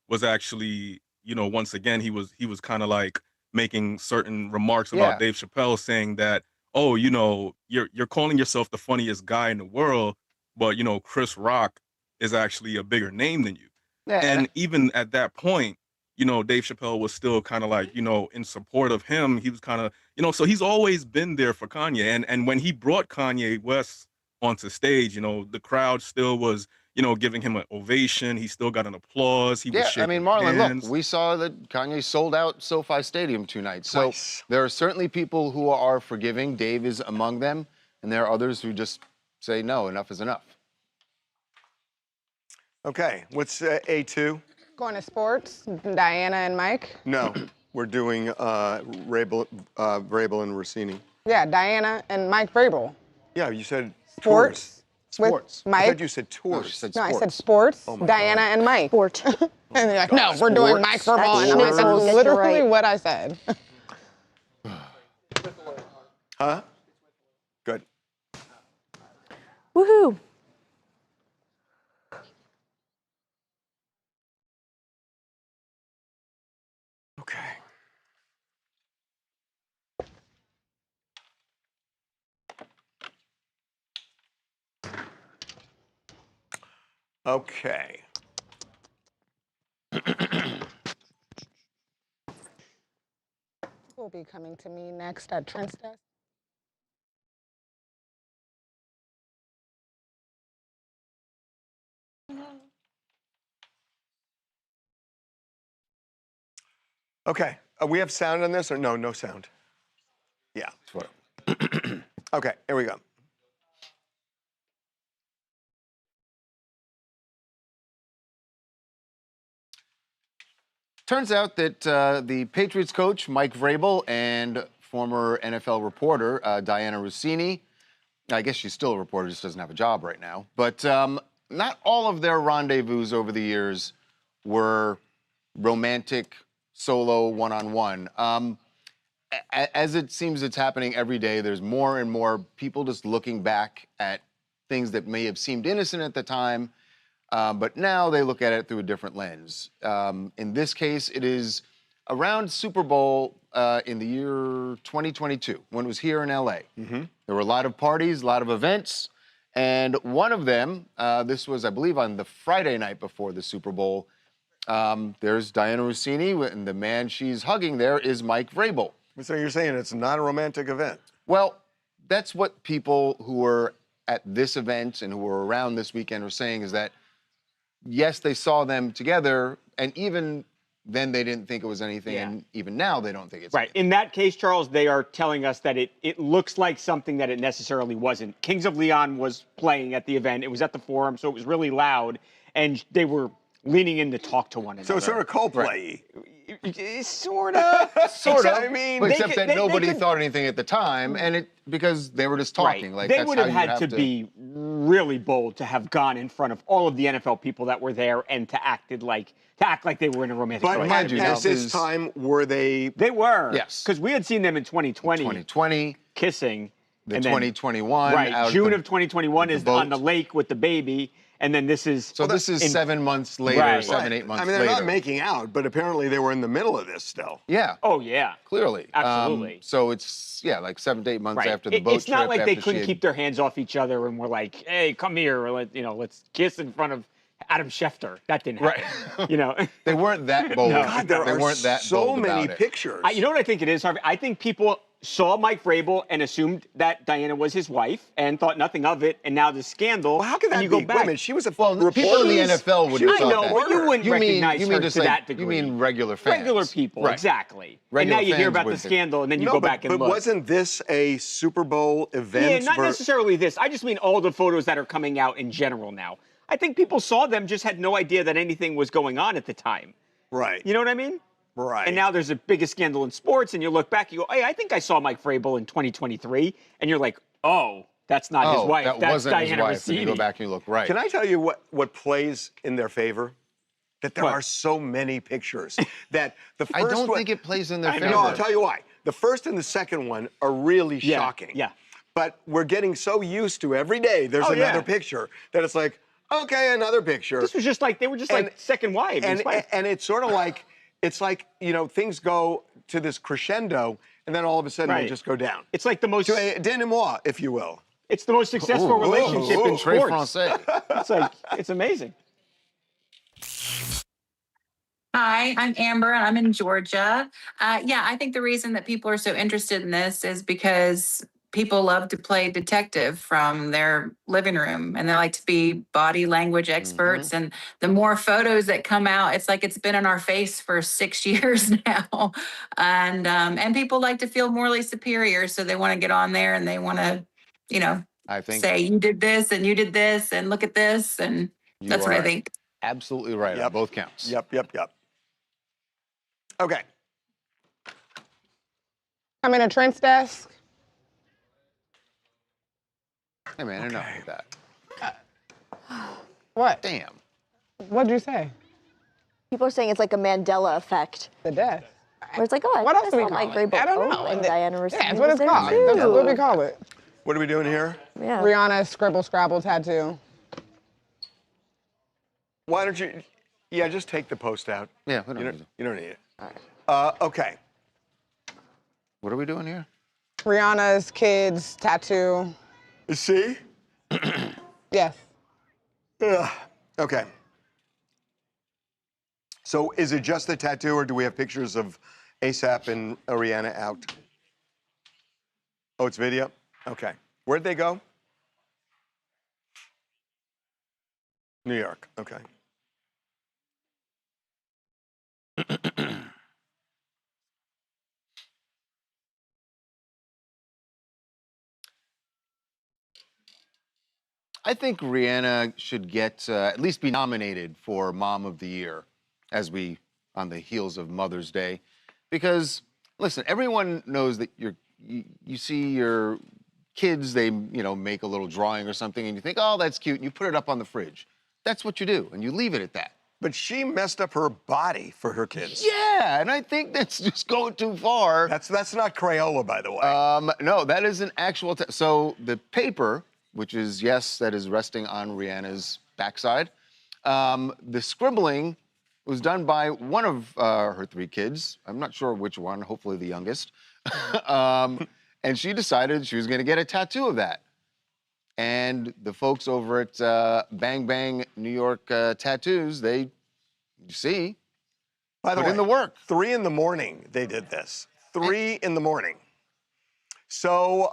was actually, you know, once again, he was kind of like making certain remarks about Dave Chappelle, saying that, oh, you know, you're calling yourself the funniest guy in the world, but, you know, Chris Rock is actually a bigger name than you. And even at that point, you know, Dave Chappelle was still kind of like, you know, in support of him. He was kind of, you know, so he's always been there for Kanye. And when he brought Kanye West onto stage, you know, the crowd still was, giving him an ovation. He still got an applause. He was Yeah, I shaking mean, Marlon, hands. look, we saw that Kanye sold out SoFi Stadium 2 nights. So Twice. there are certainly people who are forgiving. Dave is among them. And there are others who just say, no, enough is enough. Okay, what's A2? Going to sports, Diana and Mike. No, we're doing Vrabel and Rossini. Yeah, Diana and Mike Vrabel. Yeah, you said Sports. Sports. With I Mike. thought you said tours. She said No, I sports. said sports, Oh my Diana God. and Mike. Sport. And they're like, no, we're doing Mike Sports. Vrabel. And I'm like, Schnitzel, that's get you literally right. what I said. Huh? Good. Woohoo. Okay. Okay. Will be coming to me next at Trent's desk. Okay. We have sound on this or no? No sound. Yeah. Okay, here we go. Turns out that the Patriots coach, Mike Vrabel, and former NFL reporter, Diana Rossini, I guess she's still a reporter, just doesn't have a job right now, but not all of their rendezvous over the years were romantic, solo, one-on-one. As it seems it's happening every day, there's more and more people just looking back at things that may have seemed innocent at the time, but now they look at it through a different lens. In this case, it is around Super Bowl in the year 2022, when it was here in LA. Mm-hmm. There were a lot of parties, a lot of events, and one of them, this was, I believe, on the Friday night before the Super Bowl, there's Diana Rossini, and the man she's hugging there is Mike Vrabel. So you're saying it's not a romantic event? Well, that's what people who were at this event and who were around this weekend were saying, is that, yes, they saw them together, and even then they didn't think it was anything, and even now they don't think it's anything. In that case, Charles, they are telling us that it looks like something that it necessarily wasn't. Kings of Leon was playing at the event. It was at the Forum, so it was really loud, and they were leaning in to talk to one another. So it's sort of Coldplay-y. Sort of. Sort of. I mean, except that nobody thought anything at the time, and because they were just talking. Like, they that's would how have you had have to be really bold to have gone in front of all of the NFL people that were there and to act like they were in a romantic but relationship. mind you, at this time, were they? They were. Yes. Because we had seen them in 2020. 2020. Kissing. The and then- 2021. Right. out June the- of 2021 is boat. on the lake with the baby. And then this is... So this is 7 months later, Right. 7, 8 months I mean, later. they're not making out, but apparently they were in the middle of this still. Yeah. Oh, yeah. Clearly. Absolutely. So it's, like 7 to 8 months Right. after the boat It's not trip, like they after she couldn't had- keep their hands off each other and were like, hey, come here, or let's kiss in front of Adam Schefter. That didn't happen. They weren't that bold. No. God, there they are weren't that so bold many about it. pictures. You know what I think it is, Harvey? I think people saw Mike Vrabel and assumed that Diana was his wife and thought nothing of it, and now the scandal. Well, how can that and you be? go back. Wait a minute, she was a Well, people in the NFL would have I thought know, that. but you wouldn't recognize her just to like, that degree. You mean regular fans. Regular people, Right. exactly. Regular and now you hear fans about the would think- scandal, and then you No, go but, back and but look. wasn't this a Super Bowl event? Yeah, not necessarily this. I just mean all the photos that are coming out in general now. I think people saw them, just had no idea that anything was going on at the time. Right. You know what I mean? Right. And now there's a biggest scandal in sports, and you look back, you go, hey, I think I saw Mike Vrabel in 2023, and you're like, oh, that's not his wife. That That's wasn't Diana his wife. Rossini. And you go back and you look right. Can I tell you what plays in their favor? That there What? are so many pictures. That the first I don't one, think it plays in their favor. No, I'll tell you why. The first and the second one are really shocking. Yeah. But we're getting so used to every day there's Oh, another yeah. picture that it's like, okay, another picture. This was just like, they were just like second wives. And it's sort of like, it's like, things go to this crescendo, and then all of a sudden they Right. just go down. It's like the most... To a denouement, if you will. It's the most successful Ooh, relationship in très sports. français. It's like, it's amazing. Hi, I'm Amber, and I'm in Georgia. I think the reason that people are so interested in this is because people love to play detective from their living room, and they like to be body language experts. And the more photos that come out, it's like it's been in our face for 6 years now. And people like to feel morally superior, so they want to get on there and they want to, I think say you did this and you did this and look at this, and that's what I think. Absolutely right on both counts. Yep. Okay. I'm in a Trent's desk. Hey, man, enough with that. What? Damn. What'd you say? People are saying it's like a Mandela effect. The desk. Where it's like, oh, What else do we saw call Mike it? Grable. I don't know. And Diana Ross. Yeah, that's what it's called. That's what we call it. What are we doing here? Yeah. Rihanna's Scribble Scrabble tattoo. Why don't you? Yeah, just take the post out. Yeah, we don't need it. You don't need it. All right. Okay. What are we doing here? Rihanna's kids tattoo. See? Yes. Okay. So is it just the tattoo, or do we have pictures of ASAP and Rihanna out? Oh, it's video? Okay. Where'd they go? New York. Okay. I think Rihanna should get at least be nominated for Mom of the Year as we on the heels of Mother's Day, because listen, everyone knows that you see your kids, they make a little drawing or something, and you think, oh, that's cute, and you put it up on the fridge. That's what you do, and you leave it at that. But she messed up her body for her kids. Yeah, and I think that's just going too far. That's not Crayola, by the way. No, that is an actual. So the paper, which is that is resting on Rihanna's backside. The scribbling was done by one of her 3 kids. I'm not sure which one. Hopefully the youngest. And she decided she was going to get a tattoo of that. And the folks over at Bang Bang New York Tattoos, you see, by the way, in the work. 3 in the morning they did this. 3 in the morning. So,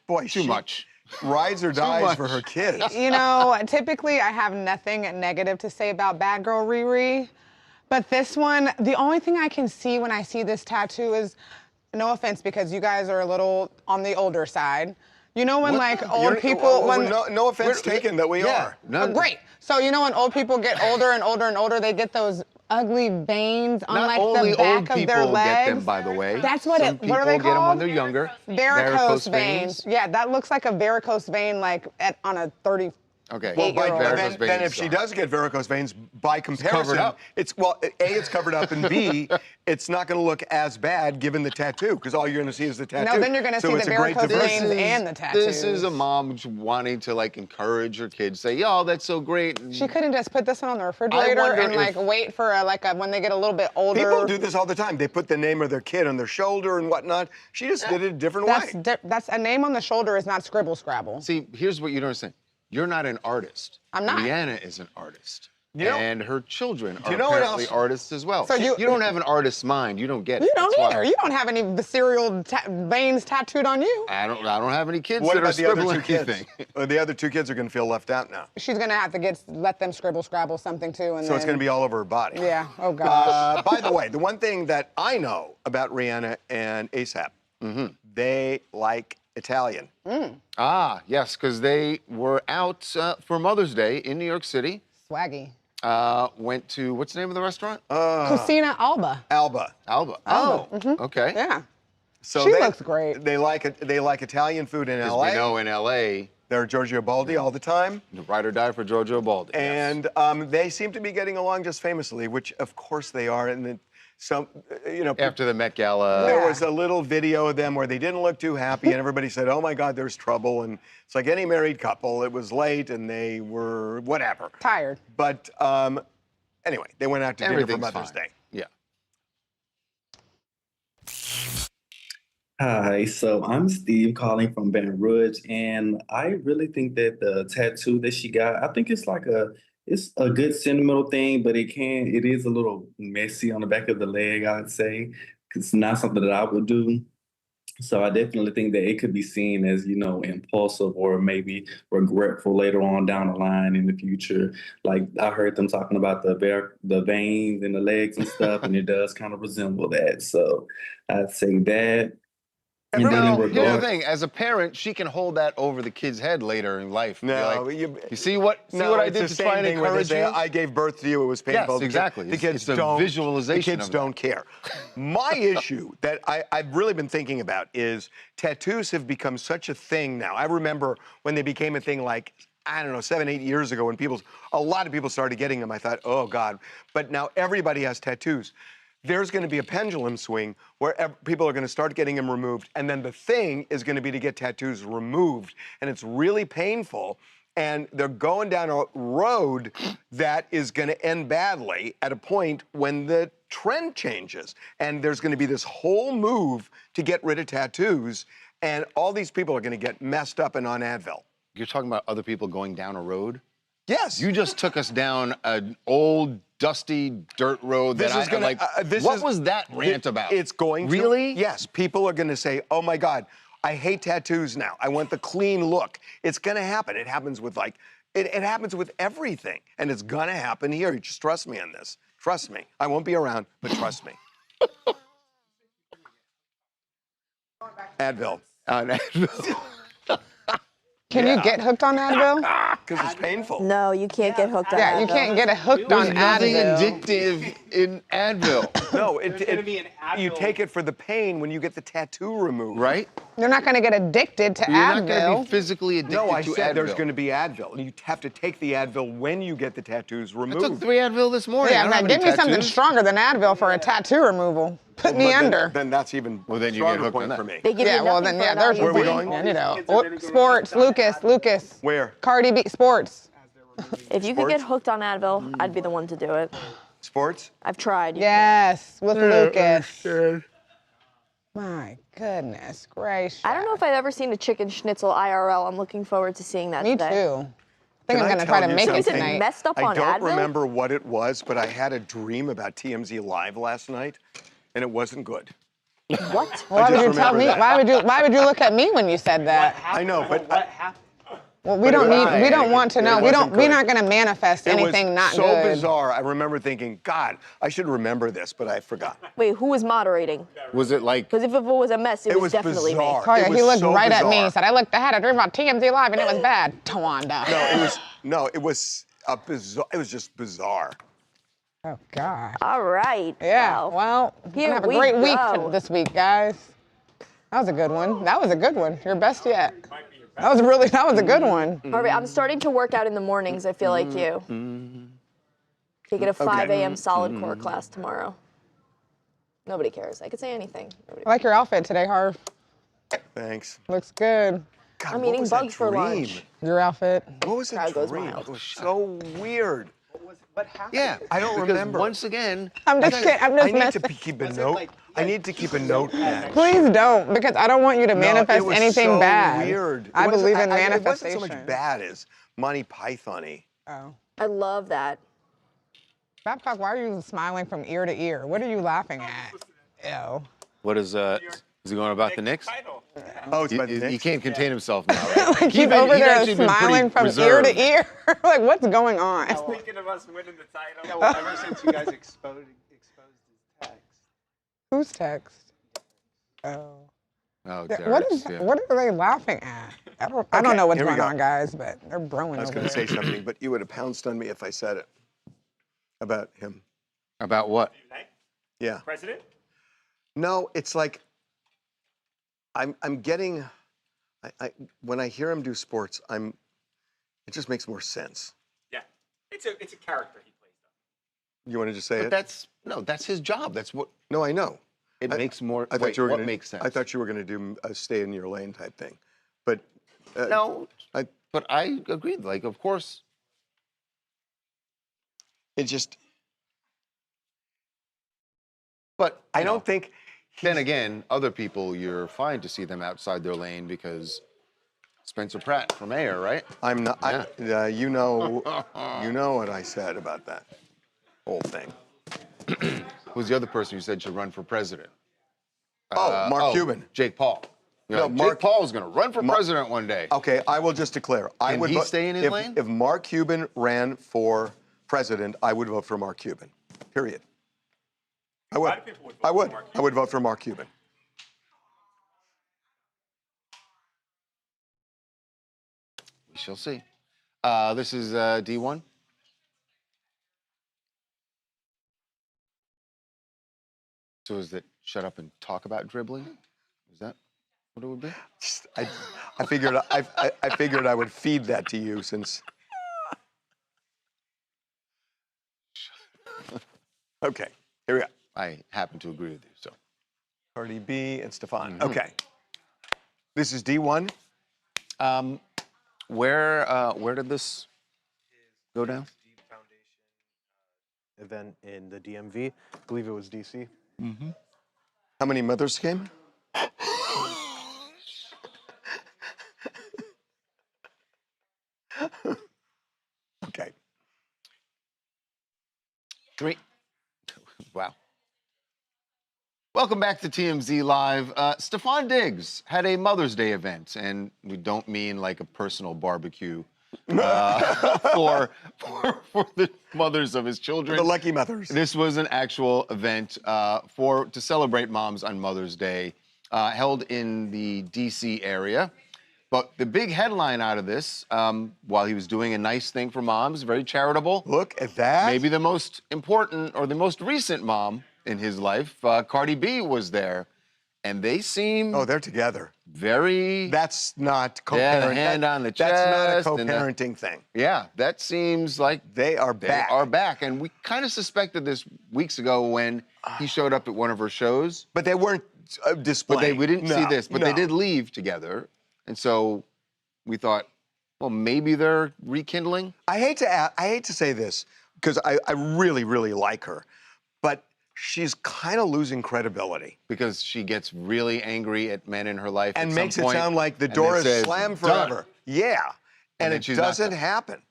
boy, too much. Rides or dies for her kids. Typically I have nothing negative to say about Bad Girl Riri, but this one, the only thing I can see when I see this tattoo is, no offense, because you guys are a little on the older side. When old people, no offense taken that we are. Great. So when old people get older and older and older, they get those ugly veins on the back of their legs. Get them, by the way. That's what Some what are they people get them when called? they're younger. Varicose veins. Yeah, that looks like a varicose vein, on a 30. Okay. Well, then if she does get varicose veins, by comparison, it's covered up, and B, it's not going to look as bad given the tattoo, because all you're going to see is the tattoo. No, then you're going to see the varicose veins and the tattoos. This is a mom wanting to encourage her kids, say, "Yo, that's so great." She couldn't just put this one on the refrigerator and wait for when they get a little bit older. People do this all the time. They put the name of their kid on their shoulder and whatnot. She just did it a different way. That's a name on the shoulder is not Scribble Scrabble. See, here's what you don't understand. You're not an artist. I'm not. Rihanna is an artist. And her children are apparently artists as well. So you don't have an artist's mind. You don't get it. You don't either. You don't have any visceral veins tattooed on you. I don't have any kids what that about are scribbling anything. The other 2 kids are going to feel left out now. She's going to have to let them Scribble Scrabble something too. So it's going to be all over her body. Yeah. Oh, gosh. By the way, the one thing that I know about Rihanna and ASAP, they like Italian. Ah, yes, because they were out for Mother's Day in New York City. Swaggy. Went to, what's the name of the restaurant? Cucina Alba. Alba. Oh, okay. Yeah. So she looks great. They like Italian food in LA. We know in LA, they're Giorgio Baldi all the time. The ride or die for Giorgio Baldi. And they seem to be getting along just famously, which of course they are. And after the Met Gala, there was a little video of them where they didn't look too happy, and everybody said, "Oh my God, there's trouble." And it's like any married couple. It was late, and they were whatever. Tired. But anyway, they went out to dinner for Mother's Day. Yeah. Hi, so I'm Steve calling from Baton Rouge, and I really think that the tattoo that she got, I think it's a good sentimental thing, but it is a little messy on the back of the leg, I'd say. It's not something that I would do. So I definitely think that it could be seen as, impulsive or maybe regretful later on down the line in the future. Like I heard them talking about the veins in the legs and stuff, and it does kind of resemble that. So I'd say that. And then in Well, here's the regard, thing. As a parent, she can hold that over the kid's head later in life. And be No, like, you see what I it's did the to same try and thing where they encourage say, you? I gave birth to you, it was painful. Yes, exactly. The kids It's a don't, visualization the kids of don't care. My issue that I've really been thinking about is tattoos have become such a thing now. I remember when they became a thing like, I don't know, 7, 8 years ago when a lot of people started getting them. I thought, oh God. But now everybody has tattoos. There's going to be a pendulum swing where people are going to start getting them removed, and then the thing is going to be to get tattoos removed, and it's really painful, and they're going down a road that is going to end badly at a point when the trend changes, and there's going to be this whole move to get rid of tattoos, and all these people are going to get messed up and on Advil. You're talking about other people going down a road? Yes. You just took us down an old, dusty dirt road what was that rant about? It's going to. Really? Yes. People are going to say, oh my God, I hate tattoos now. I want the clean look. It's going to happen. It happens with it happens with everything. And it's going to happen here. You just trust me on this. Trust me. I won't be around, but trust me. Advil. Advil. Can you get hooked on Advil? Because it's painful. No, you can't get hooked on Advil. Yeah, you can't get hooked on There's nothing Advil. addictive in Advil. No, you take it for the pain when you get the tattoo removed. Right? You're not going to get addicted to You're Advil. not going to be physically addicted to Advil. No, I said there's going to be Advil. You have to take the Advil when you get the tattoos removed. I took 3 Advil this morning. Yeah, I don't now have give any me something tattoos. stronger than Advil for a tattoo removal. Put me under. Then that's even Well, then you stronger get hooked on point that. for me. They give you nothing for an there's Advil. Where are we one. going? Yeah, sports, Lucas. Where? Cardi B, sports. If you could get Sports? hooked on Advil, I'd be the one to do it. Sports? I've tried. Yes, with Lucas. My goodness gracious. I don't know if I've ever seen a chicken schnitzel IRL. I'm looking forward to seeing that Me today. too. I think Can I'm I going to try tell to you make it something? tonight. Messed up I on don't Advil? remember what it was, but I had a dream about TMZ Live last night, and it wasn't good. What? Why would you just tell me? remember that. Why would you look at me when you said that? I know, but What happened? Well, we don't need. We don't want to It know. wasn't We're good. not going to manifest it anything was not so good. bizarre. I remember thinking, God, I should remember this, but I forgot. Wait, who was moderating? Was it like... Because if it was a mess, it was definitely bizarre. me. Oh, yeah, It he was looked so right at me. bizarre. He said, I had a dream about TMZ Live and it was bad. Tawanda. It was a bizarre. It was just bizarre. Oh, God. All right. Yeah, well, here have a we great go. week this week, guys. That was a good one. That was a good one. Your best yet. That was a good one. Harvey, I'm starting to work out in the mornings. I feel like you. Taking a 5 a.m. solid core class tomorrow. Nobody cares. I could say anything. I like your outfit today, Harv. Thanks. Looks good. God, I'm what eating was that bugs for dream? lunch. Your outfit. What was that Crowd goes dream? wild. It was so weird. What happened? Yeah, I don't because remember. once again... I'm just kidding. I'm just I need messing. to keep a note. I need to keep a notepad. Please don't, because I don't want you to manifest it was anything so bad. Weird. I believe in It manifestation. wasn't so much bad as Monty Python-y. Oh. I love that. Babcock, why are you smiling from ear to ear? What are you laughing at? Ew. What is he going about the Knicks? Oh, it's about the He Knicks? can't contain himself now, right? Like he's over there smiling from ear to ear. Like, what's going on? Thinking of us winning the title. Yeah, well, ever since you guys exposed his text. Whose text? Oh. Oh, What are they laughing at? I don't know what's here we going go. on, guys, but they're broing I was over going to there. say something, but you would have pounced on me if I said it. About him. About what? Yeah. President? No, it's like I'm getting when I hear him do sports, it just makes more sense. Yeah. It's a character he plays though. You want to just say But it? that's his job. That's what... No, I know. It makes more... I thought you were what gonna, makes sense? I thought you were going to do a stay in your lane type thing. But No, but I agreed. Like, of course... it just But I don't think Then again, other people, you're fine to see them outside their lane because Spencer Pratt for mayor, right? I'm not. Yeah. You know what I said about that whole thing. Who's the other person you said should run for president? Mark Cuban. Jake Paul. No, Jake Paul is going to run for president one day. Okay, I will just declare. I would he stay in his lane? If Mark Cuban ran for president, I would vote for Mark Cuban. Period. I would. I would vote for Mark Cuban. We shall see. This is D1. So is it shut up and talk about dribbling? Is that what it would be? I figured I would feed that to you since. Okay, here we go. I happen to agree with you, so. Cardi B and Stefan. Okay. This is D1. Where did this go down? Event in the DMV. I believe it was DC. How many mothers came? Okay. Wow. Welcome back to TMZ Live. Stefan Diggs had a Mother's Day event, and we don't mean like a personal barbecue for the mothers of his children. The lucky mothers. This was an actual event to celebrate moms on Mother's Day, held in the D.C. area. But the big headline out of this, while he was doing a nice thing for moms, very charitable. Look at that. Maybe the most important or the most recent mom in his life, Cardi B, was there. And they seem... Oh, they're together. Very... That's not co-parenting. Yeah, the hand on the chest. That's not a co-parenting thing. Yeah, that seems like... They are back. They are back. And we kind of suspected this weeks ago when he showed up at one of her shows. But they weren't displaying. We didn't see this. But they did leave together. And so we thought, well, maybe they're rekindling. I hate to say this because I really, really like her, but she's kind of losing credibility because she gets really angry at men in her life and at makes some point, it sound like the door is says, slammed forever. Done. Yeah, and it doesn't happen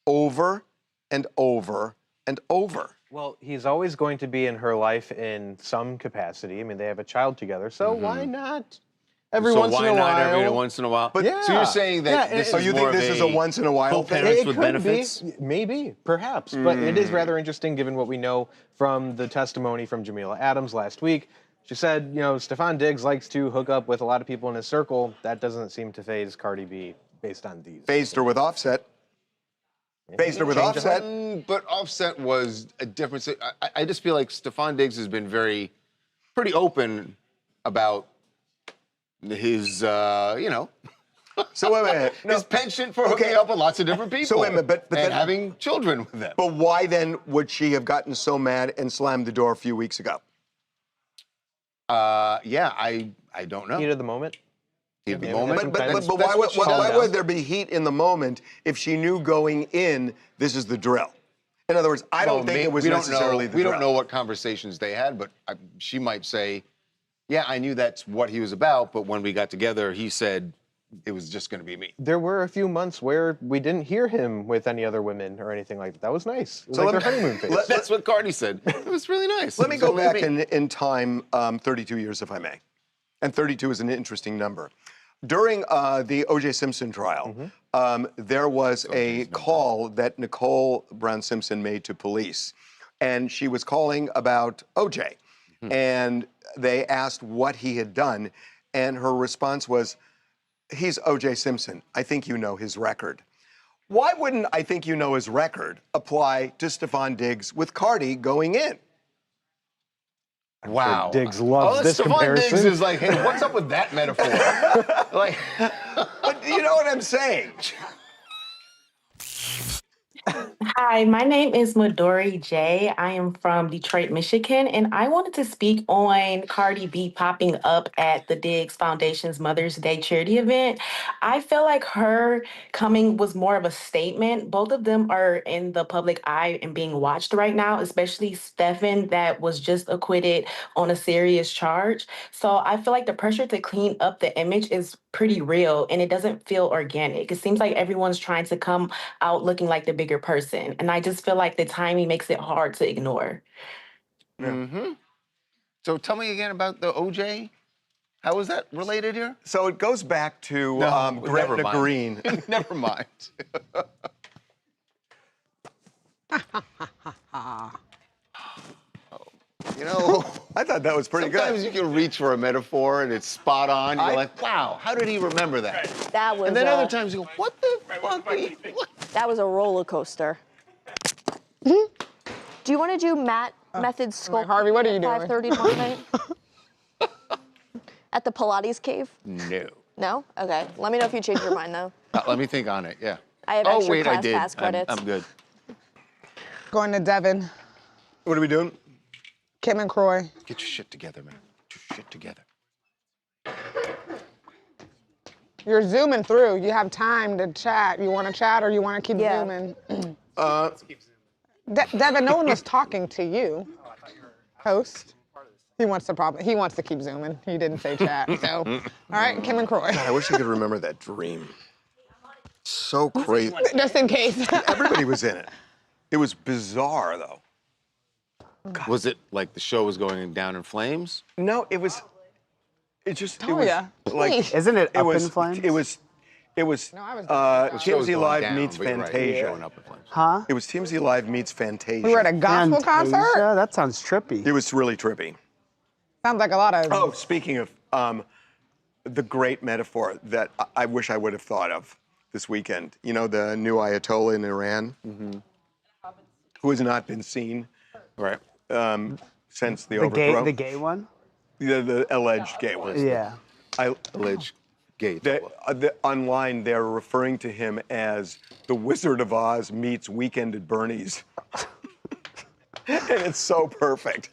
over and over and over. Well, he's always going to be in her life in some capacity. I mean, they have a child together, so why not? Every once in a while. Every once in a while. But yeah. So you're saying that this so is you more think this is a once in a while thing? It with could benefits? Be, maybe, perhaps. But it is rather interesting given what we know from the testimony from Jamila Adams last week. She said, you know, Stefan Diggs likes to hook up with a lot of people in his circle. That doesn't seem to faze Cardi B based on these. Phased her with Offset. Phased her with Offset. But Offset was a difference. I just feel like Stefan Diggs has been pretty open about his, you know. So wait a minute. His penchant for hooking up with lots of different people. So wait a minute, but and then, having children with them. But why then would she have gotten so mad and slammed the door a few weeks ago? Yeah, I don't know. Heat of the moment. Heat of the moment. But why would there be heat in the moment if she knew going in this is the drill? In other words, I don't think it was necessarily the drill. We don't know what conversations they had, but she might say, yeah, I knew that's what he was about, but when we got together, he said it was just going to be me. There were a few months where we didn't hear him with any other women or anything like that. That was nice. It was like their honeymoon phase. That's what Cardi said. It was really nice. Let me go back in time 32 years, if I may. And 32 is an interesting number. During the O.J. Simpson trial, there was a call that Nicole Brown Simpson made to police. And she was calling about O.J. And they asked what he had done. And her response was, he's O.J. Simpson. I think you know his record. Why wouldn't I think you know his record apply to Stefan Diggs with Cardi going in? Wow. Diggs loves this Stefan comparison. Diggs is like, hey, what's up with that metaphor? Like, but you know what I'm saying? Hi, my name is Midori J. I am from Detroit, Michigan, and I wanted to speak on Cardi B popping up at the Diggs Foundation's Mother's Day charity event. I feel like her coming was more of a statement. Both of them are in the public eye and being watched right now, especially Stefan, that was just acquitted on a serious charge. So I feel like the pressure to clean up the image is pretty real, and it doesn't feel organic. It seems like everyone's trying to come out looking like the bigger person. And I just feel like the timing makes it hard to ignore. So tell me again about the OJ. How is that related here? So it goes back to never Gretna mind. Green. Never mind. You know, I thought that was pretty sometimes good. you can reach for a metaphor and it's spot on. You're like, wow, how did he remember that? That was. And then other times you go, what the fuck? That was a roller coaster. Do you want to do method sculpting? Harvey, what are you doing? 5:30 tomorrow night? At the Pilates cave? No. No? Okay. Let me know if you change your mind though. Let me think on it. Yeah. I have extra class pass credits. I'm good. Going to Devon. What are we doing? Kim and Croy. Get your shit together, man. Get your shit together. You're zooming through. You have time to chat. You want to chat or you want to keep zooming? Devin, no one was talking to you. Host. He wants to keep zooming. He didn't say chat. So, all right, Kim and Croy. God, I wish I could remember that dream. So crazy. Just in case. Everybody was in it. It was bizarre, though. God. Was it like the show was going down in flames? No, it was. It just. It was Victoria, like. please. Isn't it up was, in flames? It was. It was. No, I was. TMZ Live meets but you're right, Fantasia. going up in flames. Huh? It was TMZ Live meets Fantasia. We were at a gospel concert? Fantasia? That sounds trippy. It was really trippy. Sounds like a lot of. Oh, speaking of the great metaphor that I wish I would have thought of this weekend. You know, the new Ayatollah in Iran, who has not been seen, right, since the overthrow. The gay one? The alleged gay one. Yeah. Alleged gay. Online, they're referring to him as the Wizard of Oz meets Weekend at Bernie's. And it's so perfect.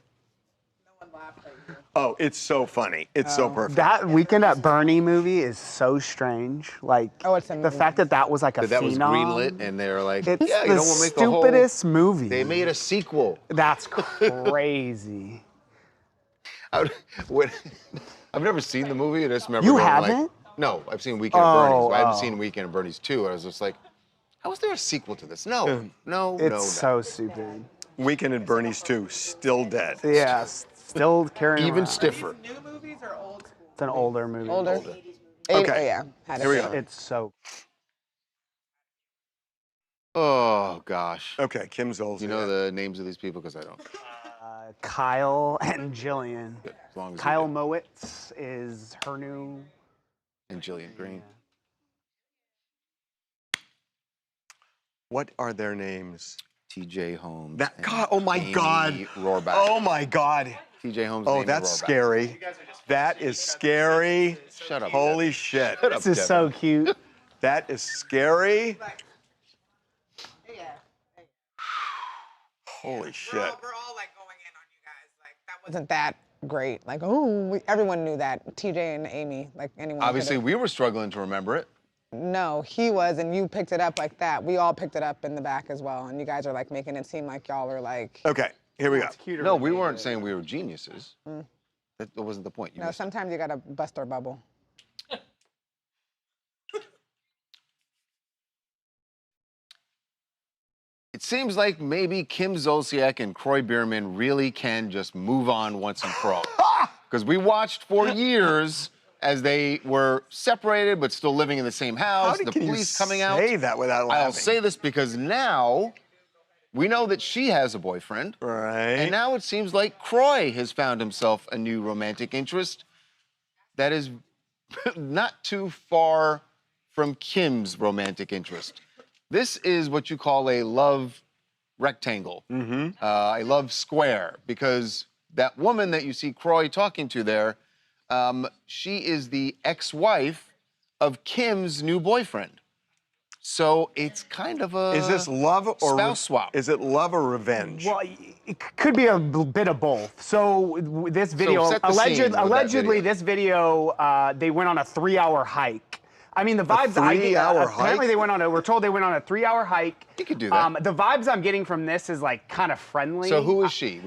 Oh, it's so funny. It's so perfect. That Weekend at Bernie movie is so strange. Like, it's the fact that was like a that was phenom. greenlit, and they were like, It's yeah, the you know, we'll make the whole. stupidest movie. They made a sequel. That's crazy. I've never seen the movie. I just remember. You going haven't? Like, no, I've seen Weekend at Bernie's. But I haven't seen Weekend at Bernie's 2. I was just like, how is there a sequel to this? No. It's so stupid. Weekend at Bernie's 2, still dead. Yeah, still carrying Even around. stiffer. New movies or old school? It's an older movie. Older. Okay. Yeah. Here we go. It's so. Oh gosh. Okay, Kim Zolciak. You know the names of these people because I don't. Kyle and Jillian. As long as you Kyle do. Mowitz is her new. And Jillian Green. What are their names? T.J. Holmes. That and God! Oh my Amy God! Rohrback. Oh my God! T.J. Holmes. Oh, and Amy that's Rohrback. scary. That is scary. Shut up. Holy Devin. shit! Shut up, This is Devin. so cute. That is scary. Holy shit! We're all like going in on you guys. Like that wasn't that great. Like everyone knew that. TJ and Amy, like anyone. Obviously, could've- we were struggling to remember it. No, he was, and you picked it up like that. We all picked it up in the back as well, and you guys are like making it seem like y'all were like. Okay, here we go. No, we weren't saying we were geniuses. That wasn't the point. You No, missed it. sometimes you gotta bust our bubble. It seems like maybe Kim Zolciak and Croy Bierman really can just move on once and for all. Because we watched for years as they were separated but still living in the same house. The can police you coming out. say that without laughing? I'll say this because now we know that she has a boyfriend. Right. And now it seems like Croy has found himself a new romantic interest that is not too far from Kim's romantic interest. This is what you call a love rectangle, a love square, because that woman that you see Croy talking to there, she is the ex-wife of Kim's new boyfriend. So it's kind of a Is this love or spouse swap? Is it love or revenge? Well, it could be a bit of both. So this video, set the scene with that allegedly, video. this video, they went on a 3-hour hike. I mean, the vibes. 3-hour Apparently, hike? we're told they went on a 3-hour hike. You could do that. The vibes I'm getting from this is like kind of friendly. So who is she?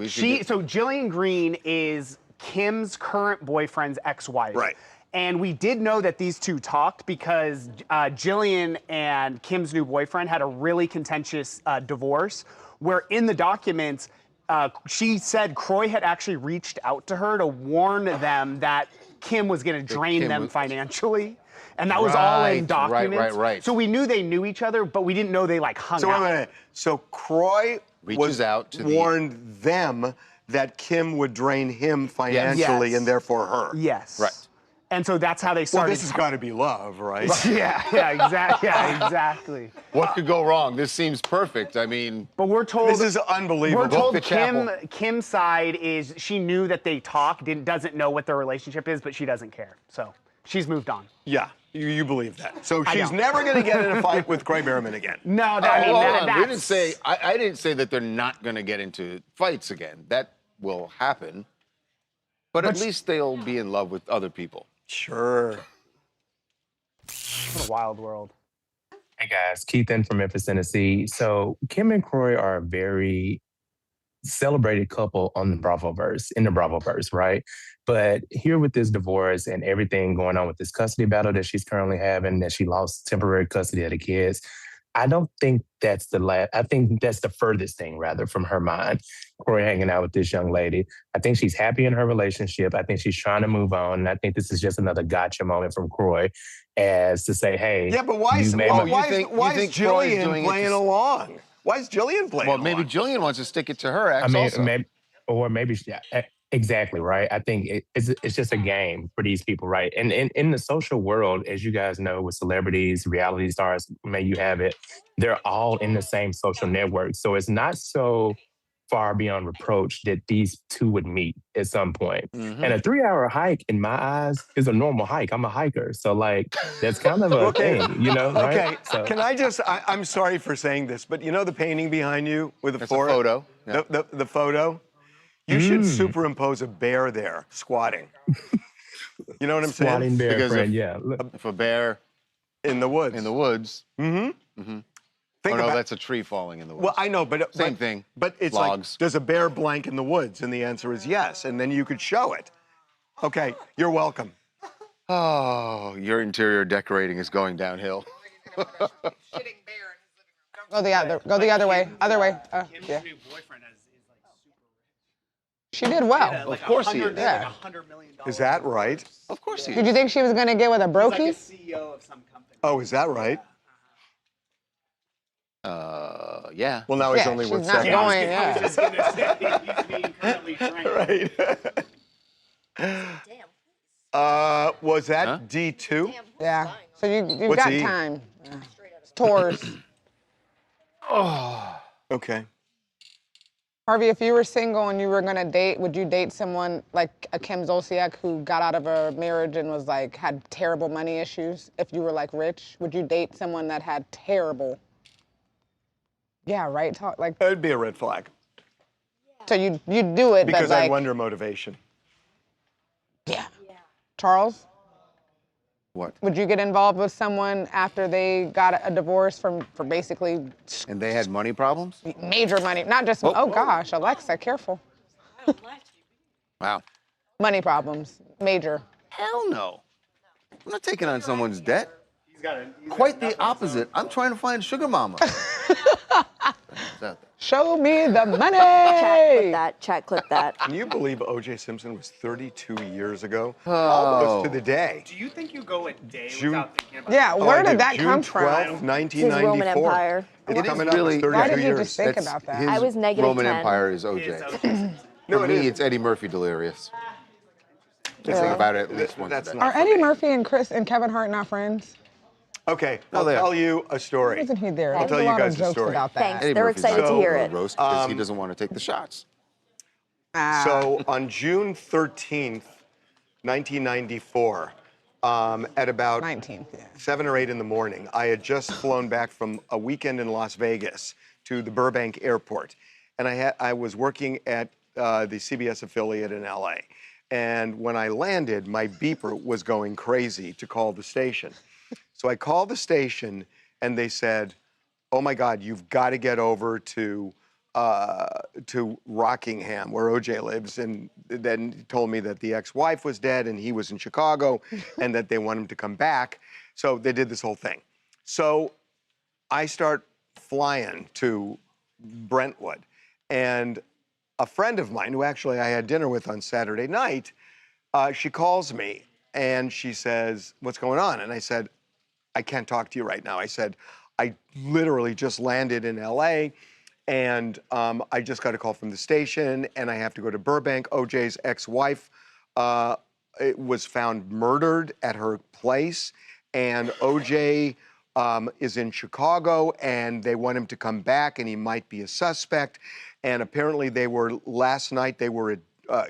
So Jillian Green is Kim's current boyfriend's ex-wife. Right. And we did know that these two talked because Jillian and Kim's new boyfriend had a really contentious divorce, where in the documents, she said Croy had actually reached out to her to warn them that Kim was going to drain them financially. And that was all in documents. Right. So we knew they knew each other, but we didn't know they like hung So out. wait a minute. So Croy Reaches out to warned them that Kim would drain him financially Yes. and therefore her. Yes. Right. And so that's how they started. Well, this has got to be love, right? exactly. What could go wrong? This seems perfect. I mean, But we're told This is unbelievable. We're told The chapel. Kim's side is she knew that they talk, doesn't know what their relationship is, but she doesn't care. So she's moved on. Yeah, you believe that. So I she's don't. never going to get in a fight with Croy Behrman again. No, hold on. We didn't say. I didn't say that they're not going to get into fights again. That will happen. But at least they'll be in love with other people. Sure. What a wild world. Hey guys, Keith in from Memphis, Tennessee. So Kim and Croy are a very celebrated couple on the Bravoverse, in the Bravoverse, right? But here with this divorce and everything going on with this custody battle that she's currently having, that she lost temporary custody of the kids, I don't think that's the last. I think that's the furthest thing, rather, from her mind. Croy hanging out with this young lady. I think she's happy in her relationship. I think she's trying to move on. And I think this is just another gotcha moment from Croy, as to say, "Hey, Yeah, but why is Jillian playing along? Why is Jillian playing Well, maybe Jillian wants to stick it to her ex I mean, also. maybe, exactly right. I think it's just a game for these people, right? And in the social world, as you guys know, with celebrities, reality stars, may you have it, they're all in the same social network. So it's not so far beyond reproach that these two would meet at some point. Mm-hmm. And a 3-hour hike, in my eyes, is a normal hike. I'm a hiker, so like that's kind of a thing, you know? Okay, Right? So, can I just, I'm sorry for saying this, but you know the painting behind you with the That's a photo. Yeah. The photo? You should superimpose a bear there, squatting. You know what I'm saying? Squatting bear, Because friend, yeah. if a bear in the woods. Mm-hmm. Think no, about- that's a tree falling in the woods. Well, I know, but Same thing. But it's Logs. like, does a bear blank in the woods? And the answer is yes. And then you could show it. Okay, you're welcome. Oh, your interior decorating is going downhill. Go the other way. Other way. Yeah. She did well. Of course he is. Yeah. Is that right? Of course he is. Did you think she was going to get with a brokey? CEO of some company. Oh, is that right? Yeah. Well, now he's Yeah, only she's worth not 7. going, I yeah. was just going to say, he's being currently trained. Right. Was that D2? Yeah. So you've What's got E? time. Yeah. Tours. Oh. Okay. Harvey, if you were single and you were gonna date, would you date someone like a Kim Zolciak who got out of a marriage and was like, had terrible money issues? If you were like rich, would you date someone that had terrible? Yeah, right? That'd be a red flag. So you'd do it, Because but like, I wonder motivation. yeah. Charles? What? Would you get involved with someone after they got a divorce for basically And they had money problems? major money? Not just, oh gosh, Alexa, careful. Wow. Money problems, major. Hell no. I'm not taking on someone's debt. Quite the opposite. I'm trying to find sugar mama. Show me the money. Chat clip that. Can you believe O.J. Simpson was 32 years ago? Oh. Almost to the day. Do you think you go a day June- without thinking about Yeah, where did that June come 12th, from? 1994. His Roman Empire. It's It is coming up really- as 32 Why did you years. just think about that? His I was negative Roman 10. Empire is OJ. No, For it me, is. it's Eddie Murphy delirious. Just think about it at least once a day. Are Eddie Murphy and Chris and Kevin Hart not friends? Okay, No, I'll they are. tell you a story. Isn't he there? I'll There's tell a you lot guys of a jokes story. about that. Thanks. Eddie They're Murphy's excited to so hear good it. roast because he doesn't want to take the shots. So on June 13th, 1994, at about 19th, yeah. 7 or 8 in the morning, I had just flown back from a weekend in Las Vegas to the Burbank airport. And I was working at the CBS affiliate in LA. And when I landed, my beeper was going crazy to call the station. So I called the station and they said, oh my God, you've got to get over to Rockingham, where OJ lives, and then he told me that the ex-wife was dead and he was in Chicago and that they want him to come back. So they did this whole thing. So I start flying to Brentwood, and a friend of mine, who actually I had dinner with on Saturday night, she calls me and she says, "What's going on?" And I said, "I can't talk to you right now." I said, "I literally just landed in LA and I just got a call from the station and I have to go to Burbank. OJ's ex-wife was found murdered at her place, and OJ is in Chicago and they want him to come back and he might be a suspect. And apparently last night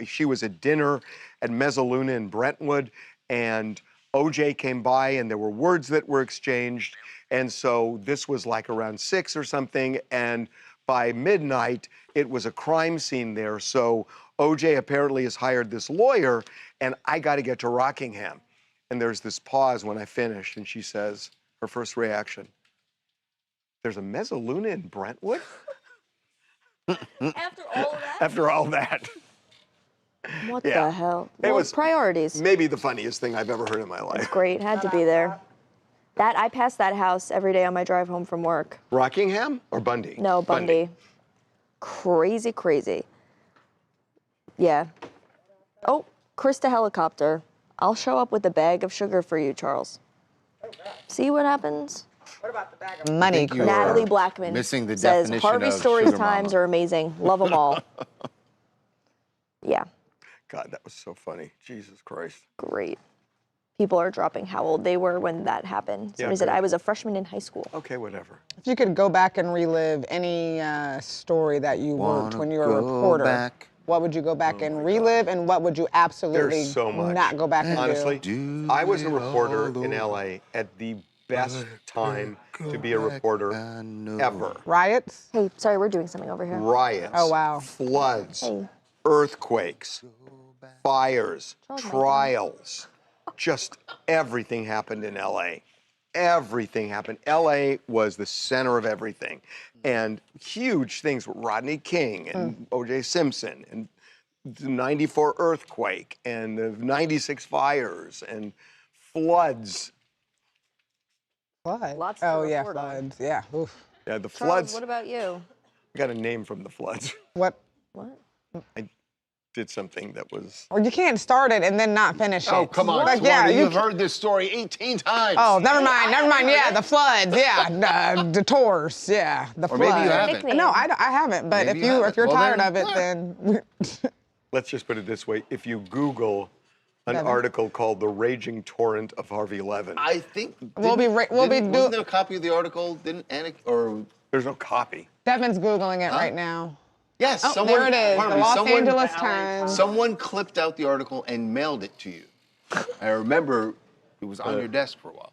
she was at dinner at Mezzaluna in Brentwood, and OJ came by and there were words that were exchanged. And so this was like around 6 or something, and by midnight, it was a crime scene there. So OJ apparently has hired this lawyer, and I got to get to Rockingham." And there's this pause when I finished, and she says, her first reaction, "There's a Mezzaluna in Brentwood?" After all of that? After all that. What Yeah. the hell? It Well, was priorities. maybe the funniest thing I've ever heard in my life. Great, had to be there. I pass that house every day on my drive home from work. Rockingham or Bundy? No, Bundy. Crazy, crazy. Yeah. Oh, Krista helicopter. I'll show up with a bag of sugar for you, Charles. See what happens? What about the bag of money? Natalie Blackman missing the says definition Harvey of Stories sugar times mama. are amazing. Love them all. Yeah. God, that was so funny. Jesus Christ. Great. People are dropping how old they were when that happened. Yeah, Somebody said, good. I was a freshman in high school. Okay, whatever. If you could go back and relive any story that you worked when you were a reporter, what would you go back and relive, and what would you absolutely There's so much. not go back and Honestly, do? I was a reporter in LA at the best time to be a reporter ever. Riots? Hey, sorry, we're doing something over here. Riots. Oh, wow. Floods. Hey. Earthquakes. Fires. Trials. Just everything happened in LA. Everything happened. LA was the center of everything. And huge things with Rodney King and O.J. Simpson and the 94 earthquake and the 96 fires and floods. Floods? Lots to Oh, yeah, report on. floods. Yeah. Oof. Yeah, the Charles, floods. what about you? I got a name from the floods. What? What? I did something that was. Well, you can't start it and then not finish it. Oh, come on, Like, yeah, You've heard this story 18 times. Oh, never mind. Yeah, the floods. Yeah, the tours. Yeah, the Or floods. maybe you haven't. No, I haven't. But Maybe if you haven't. if you're Well, tired then, of it, then Let's just put it this way: if you Google an Levin. article called "The Raging Torrent of Harvey Levin," I think we'll wasn't there a copy of the article? There's no copy. Devin's Googling it right now. Yes, Oh, someone. there it is. pardon The me, Los someone- Angeles Times. Someone clipped out the article and mailed it to you. I remember it was on your desk for a while.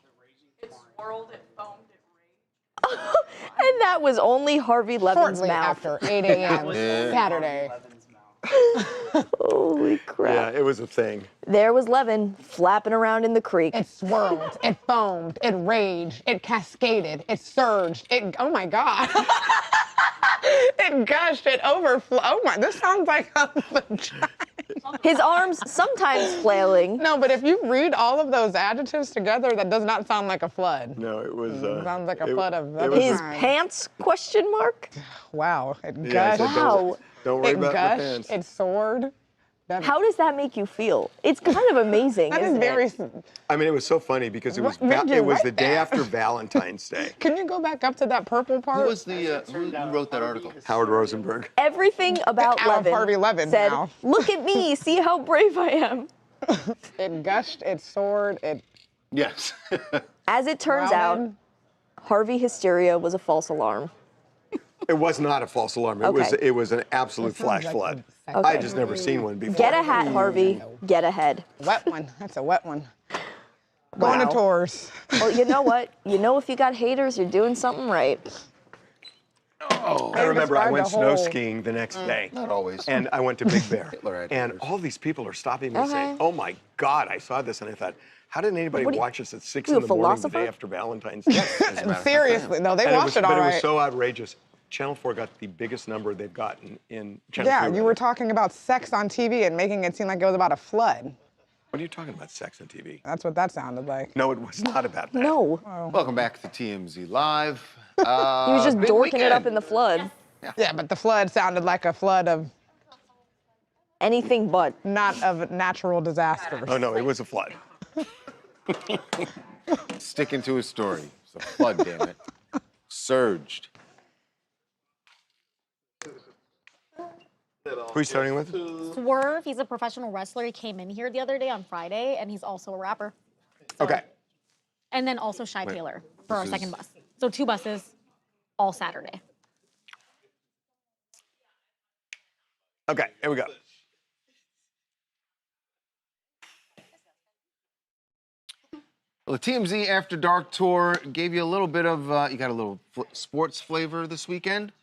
And that was only Harvey Levin's Shortly mouth. after 8 a.m. Saturday. Holy crap. Yeah, it was a thing. There was Levin flapping around in the creek. It swirled, it foamed, it raged, it cascaded, it surged, oh my God. It gushed, it overflowed. Oh my, this sounds like a vagina. His arms sometimes flailing. No, but if you read all of those adjectives together, that does not sound like a flood. No, it was. Sounds like a flood of His pants, question mark? Wow, it Yeah, I gushed. said don't worry It about the gushed, pants. it soared. How does that make you feel? It's kind of amazing, That is isn't very. it? I mean, it was so funny because it was What made you it was write the day that? after Valentine's Day. Can you go back up to that purple part? Who was the who wrote that article? Howard Rosenberg. Everything about Out of Levin, Harvey Levin said, now. look at me, see how brave I am. It gushed, it soared, it. Yes. As it turns Growling. out, Harvey hysteria was a false alarm. It was not a false alarm. Okay. It was an absolute flash flood. Okay. I just never seen one before. Get a hat, Harvey. Get ahead. Wet one. That's a wet one. Going to Wow. tours. Well, you know what? You know if you got haters, you're doing something right. I remember I went snow skiing the next day. Not always. And I went to Big Bear. Hitler had And haters. all these people are stopping me Okay. saying, oh my God, I saw this. And I thought, how did anybody What do you- watch this at 6 you in a the morning the philosopher? day after Valentine's Day? Seriously, no, they And watched it all but it was right. so outrageous. Channel 4 got the biggest number they've gotten in Channel Yeah, 3. you were talking about sex on TV and making it seem like it was about a flood. What are you talking about, sex on TV? That's what that sounded like. No, it was not about that. No. Welcome back to TMZ Live. He was just big dorking it up weekend. in the flood. Yeah, but the flood sounded like a flood of. anything but. Not of natural disasters. Oh, no, it was a flood. Sticking to his story. It's a flood, damn it. Surged. Who are you starting with? Swerve, he's a professional wrestler. He came in here the other day on Friday, and he's also a rapper. So, Okay. And then also Shy Taylor for our second bus. So 2 buses, all Saturday. Okay, here we go. Well, the TMZ After Dark tour gave you a little bit of, you got a little sports flavor this weekend.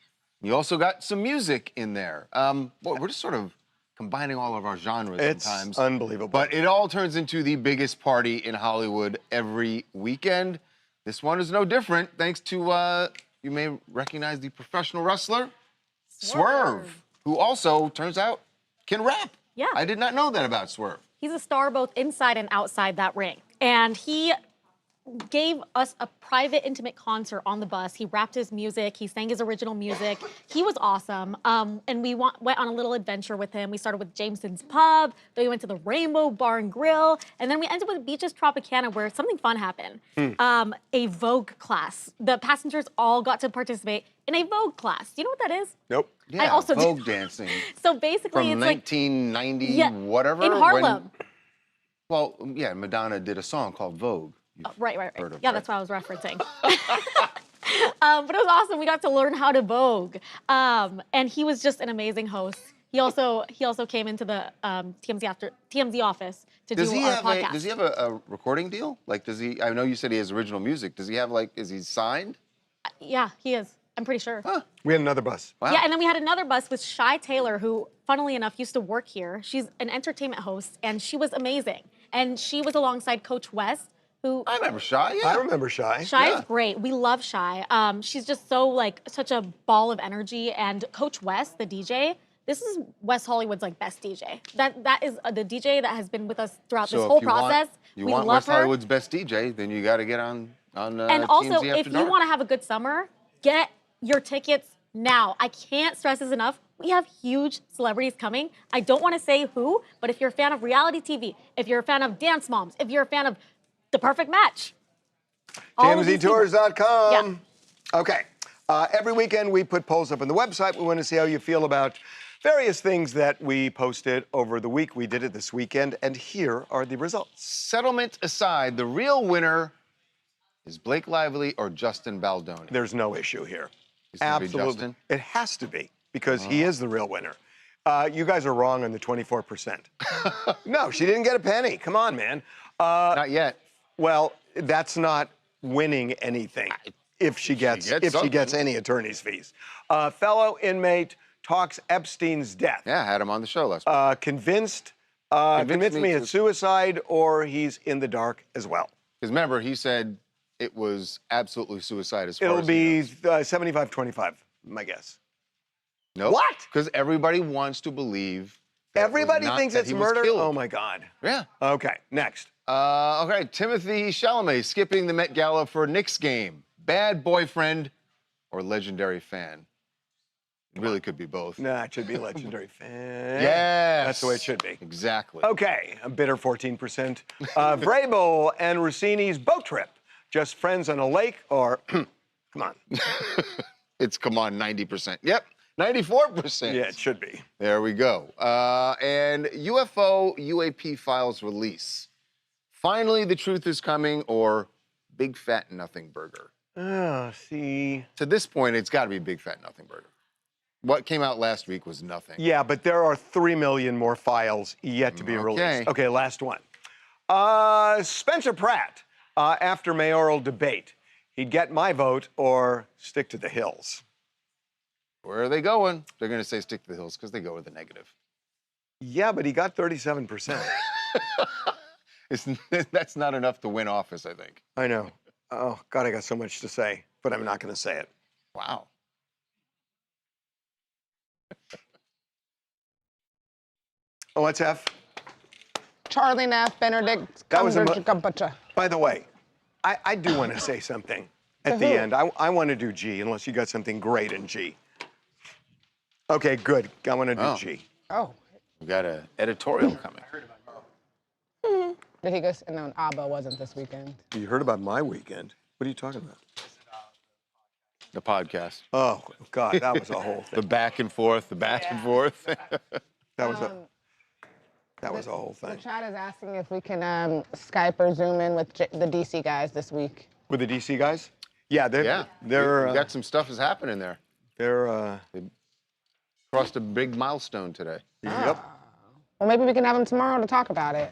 You also got some music in there. Boy, we're just sort of combining all of our genres sometimes. It's unbelievable. But it all turns into the biggest party in Hollywood every weekend. This one is no different, thanks to, you may recognize the professional wrestler, Swerve, who also, turns out, can rap. Yeah. I did not know that about Swerve. He's a star both inside and outside that ring. And he gave us a private, intimate concert on the bus. He rapped his music. He sang his original music. He was awesome. And we went on a little adventure with him. We started with Jameson's Pub. Then we went to the Rainbow Bar and Grill. And then we ended with Beaches Tropicana, where something fun happened. A Vogue class. The passengers all got to participate in a Vogue class. Do you know what that is? Nope. Yeah, I also Vogue did. dancing. So basically, From it's like 1990, whatever. in Harlem. Well, yeah, Madonna did a song called Vogue. Right. Heard of, Yeah, right? that's what I was referencing. But it was awesome. We got to learn how to Vogue. And he was just an amazing host. He also came into the TMZ office to do our podcast. Does he have a recording deal? Like, does he? I know you said he has original music. Does he have is he signed? Yeah, he is. I'm pretty sure. We had another bus. Wow. Yeah, and then we had another bus with Shy Taylor, who, funnily enough, used to work here. She's an entertainment host, and she was amazing. And she was alongside Coach West, who... I remember Shy, yeah. I remember Shy. Shy is great. We love Shy. She's just so, such a ball of energy. And Coach West, the DJ, this is West Hollywood's, best DJ. That is the DJ that has been with us throughout this whole process. You we want love West her. Hollywood's best DJ, then you got to get on And also, TMZ if After you Dark. want to have a good summer, get your tickets now. I can't stress this enough. We have huge celebrities coming. I don't want to say who, but if you're a fan of reality TV, if you're a fan of Dance Moms, if you're a fan of The Perfect Match. TMZtours.com. Yeah. Okay. Every weekend we put polls up on the website. We want to see how you feel about various things that we posted over the week. We did it this weekend, and here are the results. Settlement aside, the real winner is Blake Lively or Justin Baldoni. There's no issue here. It's gonna be Absolutely. Justin? It has to be, because he is the real winner. You guys are wrong on the 24%. No, she didn't get a penny. Come on, man. Not yet. Well, that's not winning anything if she gets any attorney's fees. Fellow inmate talks Epstein's death. Yeah, had him on the show last week. Convinced Convinced me me it's suicide or he's in the dark as well. Because remember, he said it was absolutely suicide as far It'll as he be knows. 75-25, my guess. Nope. What? Because everybody wants to believe. that it was Everybody not thinks that it's he was murder? killed. Oh, my God. Yeah. Okay, next. Okay, Timothy Chalamet skipping the Met Gala for Knicks game. Bad boyfriend or legendary fan? It really could be both. Nah, it should be legendary fan. Yes. That's the way it should be. Exactly. Okay, a bitter 14%. Vrabel and Rossini's boat trip. Just friends on a lake or, come on. It's, come on, 90%. Yep, 94%. Yeah, it should be. There we go. And UFO UAP files release. Finally, the truth is coming, or big fat nothing burger. Oh, see. To this point, it's got to be big fat nothing burger. What came out last week was nothing. Yeah, but there are 3 million more files yet to be released. Okay, last one. Spencer Pratt, after mayoral debate, he'd get my vote or stick to the hills. Where are they going? They're going to say stick to the hills because they go with the negative. Yeah, but he got 37%. That's not enough to win office, I think. I know. Oh, God, I got so much to say, but I'm not going to say it. Wow. Oh, what's F? Charlie Neff, Benedict, That was a Cumberbatch. By the way, I do want to say something at the end. I want to do G, unless you got something great in G. Okay, good. I want to do G. Oh. We got an editorial coming. Did he go? No, Abba wasn't this weekend. You heard about my weekend. What are you talking about? The podcast. Oh, God, that was a whole thing. The back and forth, the back and forth. That was a whole The thing. chat is asking if we can Skype or Zoom in with the DC guys this week. With the DC guys? Yeah, they're we got some stuff is happening there. They crossed a big milestone today. Yep. Well, maybe we can have them tomorrow to talk about it.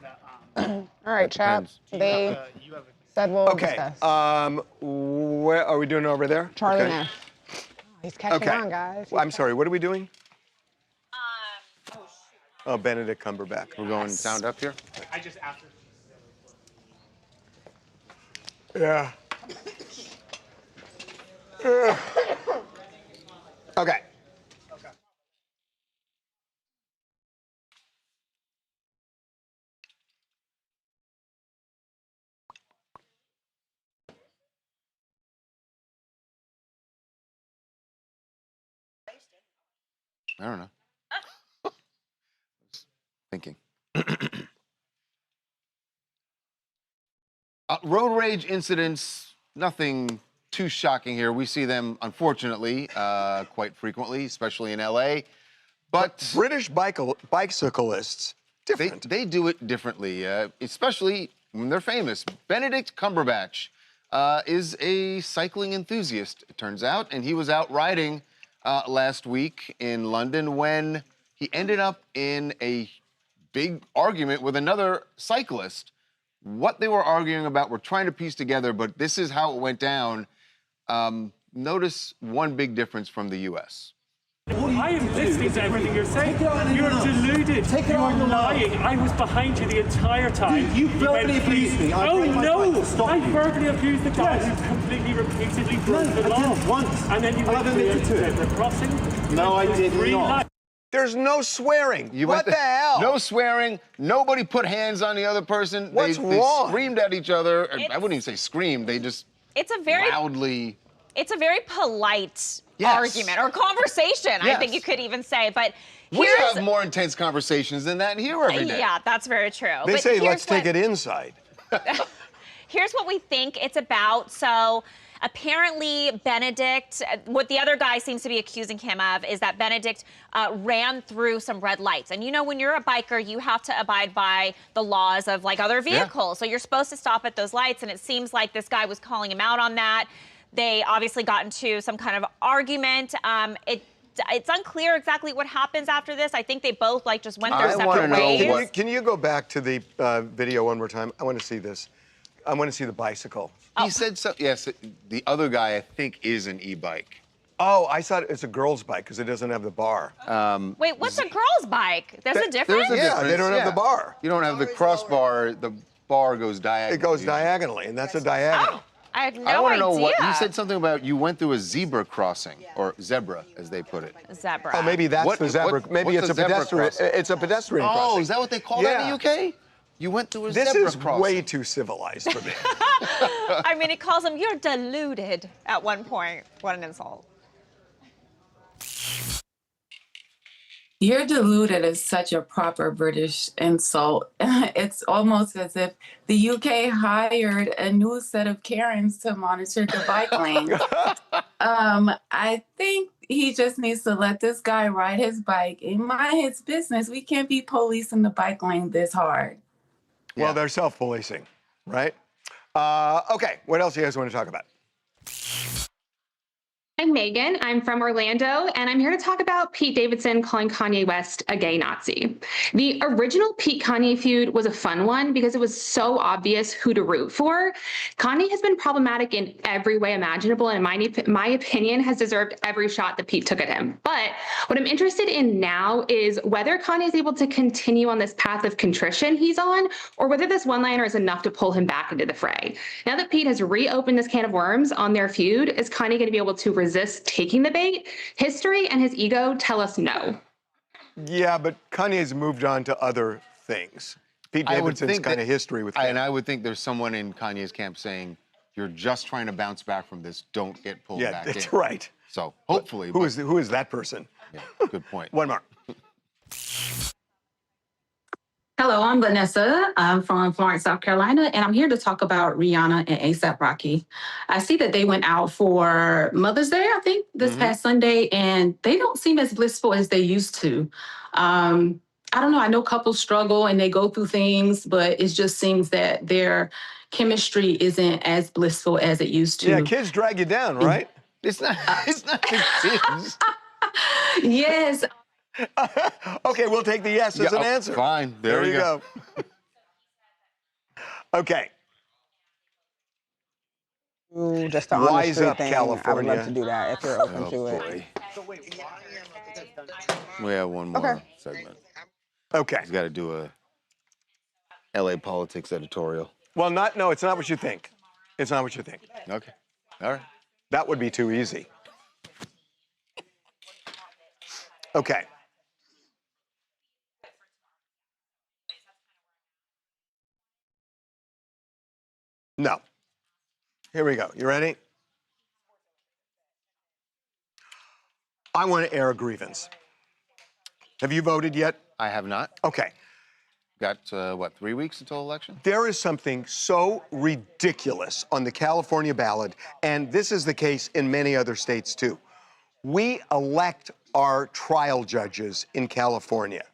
All right, chat. They said we'll discuss. Where are we doing over there? Charlie Okay. Nash. He's catching on, guys. Well, I'm sorry, what are we doing? Oh, Benedict Cumberbatch. We're going sound up here? I just asked her. Yeah. Okay. I don't know. Thinking. Road rage incidents, nothing too shocking here. We see them, unfortunately, quite frequently, especially in LA. But British bicyclists, different. They do it differently, especially when they're famous. Benedict Cumberbatch is a cycling enthusiast, it turns out, and he was out riding last week in London when he ended up in a big argument with another cyclist. What they were arguing about, we're trying to piece together, but this is how it went down. Notice one big difference from the U.S. I am listening to everything you're saying. You're deluded. You are lying. I was behind you the entire time. You verbally abused me. Oh no! I verbally abused the guy who completely, repeatedly broke the law. I did once. And then you I've admitted to it. the crossing. No, I did not. There's no swearing. What the hell? No swearing. Nobody put hands on the other person. What's they wrong? Screamed at each other. I wouldn't even say screamed. They just It's a very loudly. It's a very polite Yes. argument or conversation, I Yes. think you could even say. But We here's have more intense conversations than that here every day. yeah, that's very true. They But say here's let's take what- it inside. Here's what we think it's about. So apparently Benedict, what the other guy seems to be accusing him of is that Benedict ran through some red lights. And you know, when you're a biker, you have to abide by the laws of like other vehicles. So you're supposed to stop at those lights. And it seems like this guy was calling him out on that. They obviously got into some kind of argument. It's unclear exactly what happens after this. I think they both like just went their separate ways. Can you go back to the video one more time? I want to see this. I want to see the bicycle. He said so. Yes, the other guy I think is an e-bike. Oh, I thought it's a girl's bike because it doesn't have the bar. Wait, what's a girl's bike? There's a difference? Yeah, they don't have the bar. You don't have the crossbar. The bar goes diagonally. It goes diagonally, and that's a diagonal. I had no I want to idea. know what you said. Something about you went through a zebra crossing or zebra, as they put it. Zebra. Oh, maybe that's the zebra. Maybe what's it's a zebra pedestrian. crossing? It's a pedestrian Oh, crossing. is that what they call that in the UK? You went through a This zebra is crossing. way too civilized for me. I mean, it calls him, you're deluded at one point. What an insult. You're deluded is such a proper British insult. It's almost as if the UK hired a new set of Karens to monitor the bike lane. I think he just needs to let this guy ride his bike and mind his business. We can't be policing the bike lane this hard. Well, they're self-policing, right? Okay, what else do you guys want to talk about? I'm Megan. I'm from Orlando, and I'm here to talk about Pete Davidson calling Kanye West a gay Nazi. The original Pete-Kanye feud was a fun one because it was so obvious who to root for. Kanye has been problematic in every way imaginable, and in my opinion, has deserved every shot that Pete took at him. But what I'm interested in now is whether Kanye is able to continue on this path of contrition he's on, or whether this one-liner is enough to pull him back into the fray. Now that Pete has reopened this can of worms on their feud, is Kanye going to be able to resist taking the bait? History and his ego tell us no. Yeah, but Kanye's moved on to other things. Pete Davidson's kind of history with And I would think there's someone in Kanye's camp saying, you're just trying to bounce back from this. Don't get pulled back in. Yeah, that's right. So hopefully. Who is that person? Yeah, good point. One more. Hello, I'm Vanessa. I'm from Florence, South Carolina, and I'm here to talk about Rihanna and A$AP Rocky. I see that they went out for Mother's Day, I think, this past Sunday, and they don't seem as blissful as they used to. I don't know, I know couples struggle and they go through things, but it just seems that their chemistry isn't as blissful as it used to. Yeah, kids drag you down, right? It's not the kids. Yes. Okay, we'll take the yes as an answer. Fine, there you we go. Okay. Ooh, just the Wise on-the-street up, thing. California. I would love to do that if you're open to it. We have one more segment. Okay. He's got to do a LA politics editorial. Well, no, it's not what you think. It's not what you think. Okay. All right. That would be too easy. Okay. No. Here we go. You ready? I want to air a grievance. Have you voted yet? I have not. Okay. Got, 3 weeks until election? There is something so ridiculous on the California ballot, and this is the case in many other states too. We elect our trial judges in California.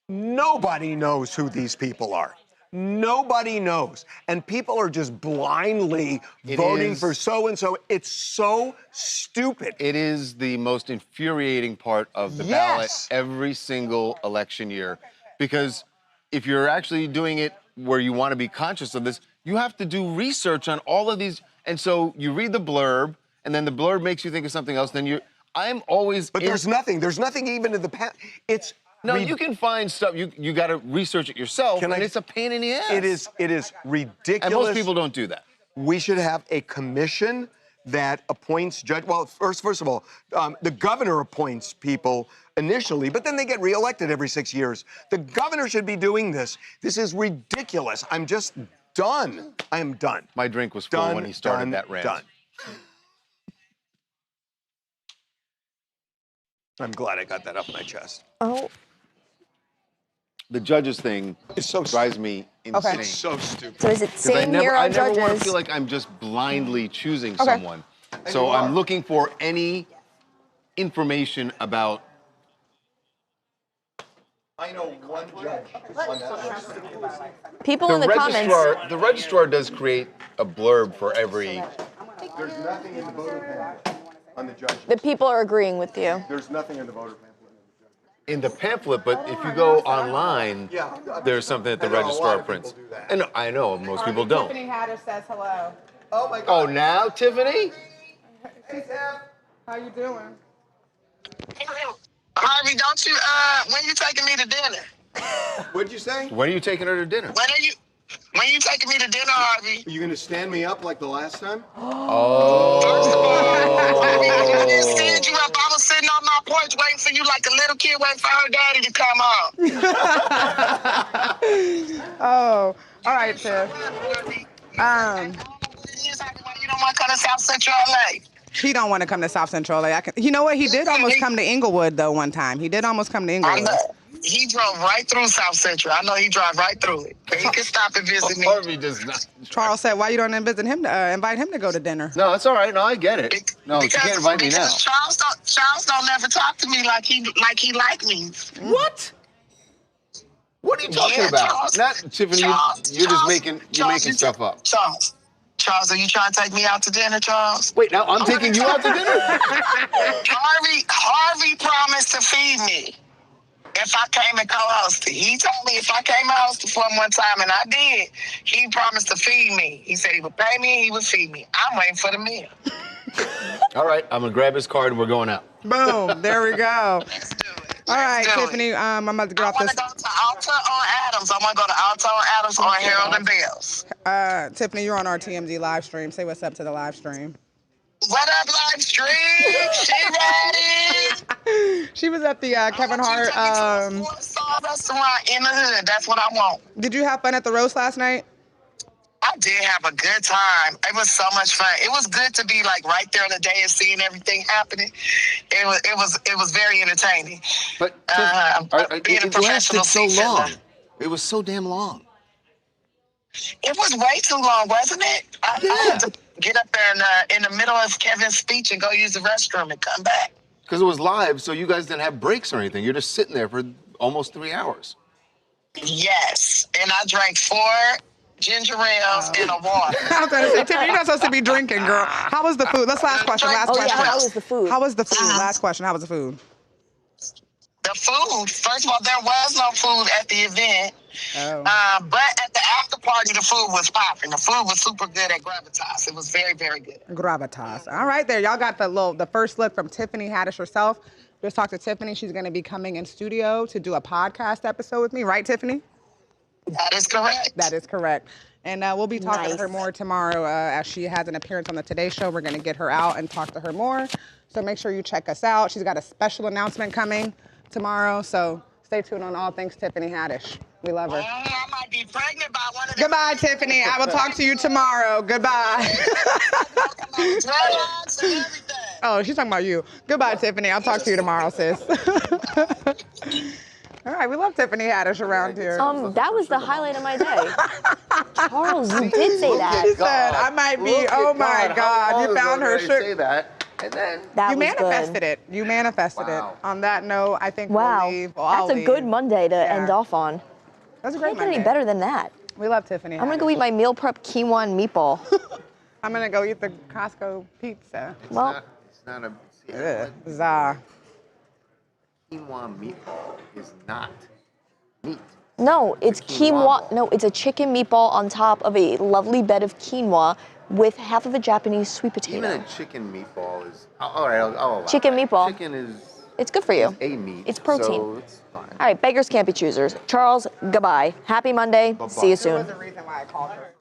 Nobody knows who these people are. Nobody knows. And people are just blindly voting for so-and-so. It's so stupid. It is the most infuriating part of the ballot every single election year. Because if you're actually doing it where you want to be conscious of this, you have to do research on all of these. And so you read the blurb, and then the blurb makes you think of something else. Then I'm always. But there's nothing. There's nothing even in the past. It's. No, you can find stuff. You got to research it yourself, and it's a pain in the ass. It is ridiculous. And most people don't do that. We should have a commission that appoints judge. Well, first of all, the governor appoints people initially, but then they get reelected every 6 years. The governor should be doing this. This is ridiculous. I'm just done. I am done. My drink was full when he started that rant. Done. I'm glad I got that off my chest. Oh. The judges thing drives me insane. It's so stupid. So is it same here on I never want to judges? feel like I'm just blindly choosing Okay. someone. So I'm looking for any information about. I know one judge. People in the comments. The registrar does create a blurb for every. There's nothing in the voter pamphlet on the judge. The people are agreeing with you. There's nothing in the voter pamphlet. In the pamphlet, but if you go online, there's something that the registrar prints. And I know most people don't. Tiffany Hatter says hello. Oh my God. Oh, now Tiffany? Hey, Steph. How you doing? Harvey, don't you, when you taking me to dinner? What'd you say? When are you taking her to dinner? When you taking me to dinner, Harvey? Are you gonna stand me up like the last time? Oh. I didn't stand you up. I was sitting on my porch waiting for you like a little kid waiting for her daddy to come home. Oh, all right, Tiff. You don't want to come to South Central LA. He don't want to come to South Central LA. You know what? He did almost come to Inglewood though one time. He did almost come to Inglewood. He drove right through South Central. I know he drove right through it. He can stop and visit me. Harvey does not. Charles said, "Why you don't invite him to go to dinner?" No, that's all right. No, I get it. No, you can't invite me now. Charles don't never talk to me like he like me. What? What are you talking about? Charles, Not Tiffany. You're just making stuff up. Charles, are you trying to take me out to dinner, Charles? Wait, now I'm taking you out to dinner? Harvey promised to feed me if I came and co-hosted. He told me if I came and hosted for him one time, and I did, he promised to feed me. He said he would pay me and he would feed me. I'm waiting for the meal. All right, I'm going to grab his card and we're going out. Boom, there we go. Let's do it. All right, do Tiffany, I'm about to get off this. I want to go to Alta or Adams. I want to go to Alta or Adams or Harold and Bells. Tiffany, you're on our TMZ live stream. Say what's up to the live stream. What up, live stream? She ready? She was at the Kevin Hart. Restaurant in the hood. That's what I want. Did you have fun at the roast last night? I I did have a good time. It was so much fun. It was good to be like right there on the day and seeing everything happening. It was very entertaining. But being a it professional lasted so season, long. It was so damn long. it was way too long, wasn't it? I had to get up there in the middle of Kevin's speech and go use the restroom and come back. Because it was live, so you guys didn't have breaks or anything. You're just sitting there for almost 3 hours. Yes, and I drank 4 ginger ales and a water. I was gonna say, Tiffany, you're not supposed to be drinking, girl. How was the food? Last question. Oh yeah, how was the food? How was the food? Last question. How was the food? The food, first of all, there was no food at the event. Oh. But at the after party, the food was popping. The food was super good at Gravitas. It was very, very good. Gravitas. All right, there. Y'all got the first look from Tiffany Haddish herself. Just talked to Tiffany. She's going to be coming in studio to do a podcast episode with me. Right, Tiffany? That is correct. That is correct. And we'll be talking to her more tomorrow as she has an appearance on the Today Show. We're going to get her out and talk to her more. So make sure you check us out. She's got a special announcement coming tomorrow. So stay tuned on All Things Tiffany Haddish. We love her. I might be pregnant by one of them. Goodbye, Tiffany. I will talk to you tomorrow. Goodbye. Oh, she's talking about you. Goodbye, Tiffany. I'll talk to you tomorrow, sis. All right, we love Tiffany Haddish around here. That was the highlight of my day. Charles, you did say that. She said, I might be, oh my God, you found her sugar. Say that, and then That You was manifested good. it. You manifested it. On that note, I think Wow, we'll leave. Well, I'll that's a leave. good Monday to end off on. That's a great Can't get any Monday. better than that. We love Tiffany I'm gonna Haddish. go eat my meal prep quinoa and meatball. I'm gonna go eat the Costco pizza. Well, it's not a. See, Ugh, bizarre. Quinoa meatball is not meat. no, it's quinoa. No, it's a chicken meatball on top of a lovely bed of quinoa with half of a Japanese sweet potato. Even a chicken meatball is. All right, I'll allow Chicken that. meatball. Chicken is. It's good for you. Is a meat. It's protein. So it's fine. All right, beggars can't be choosers. Charles, goodbye. Happy Monday. See you soon. There was a reason why I called her.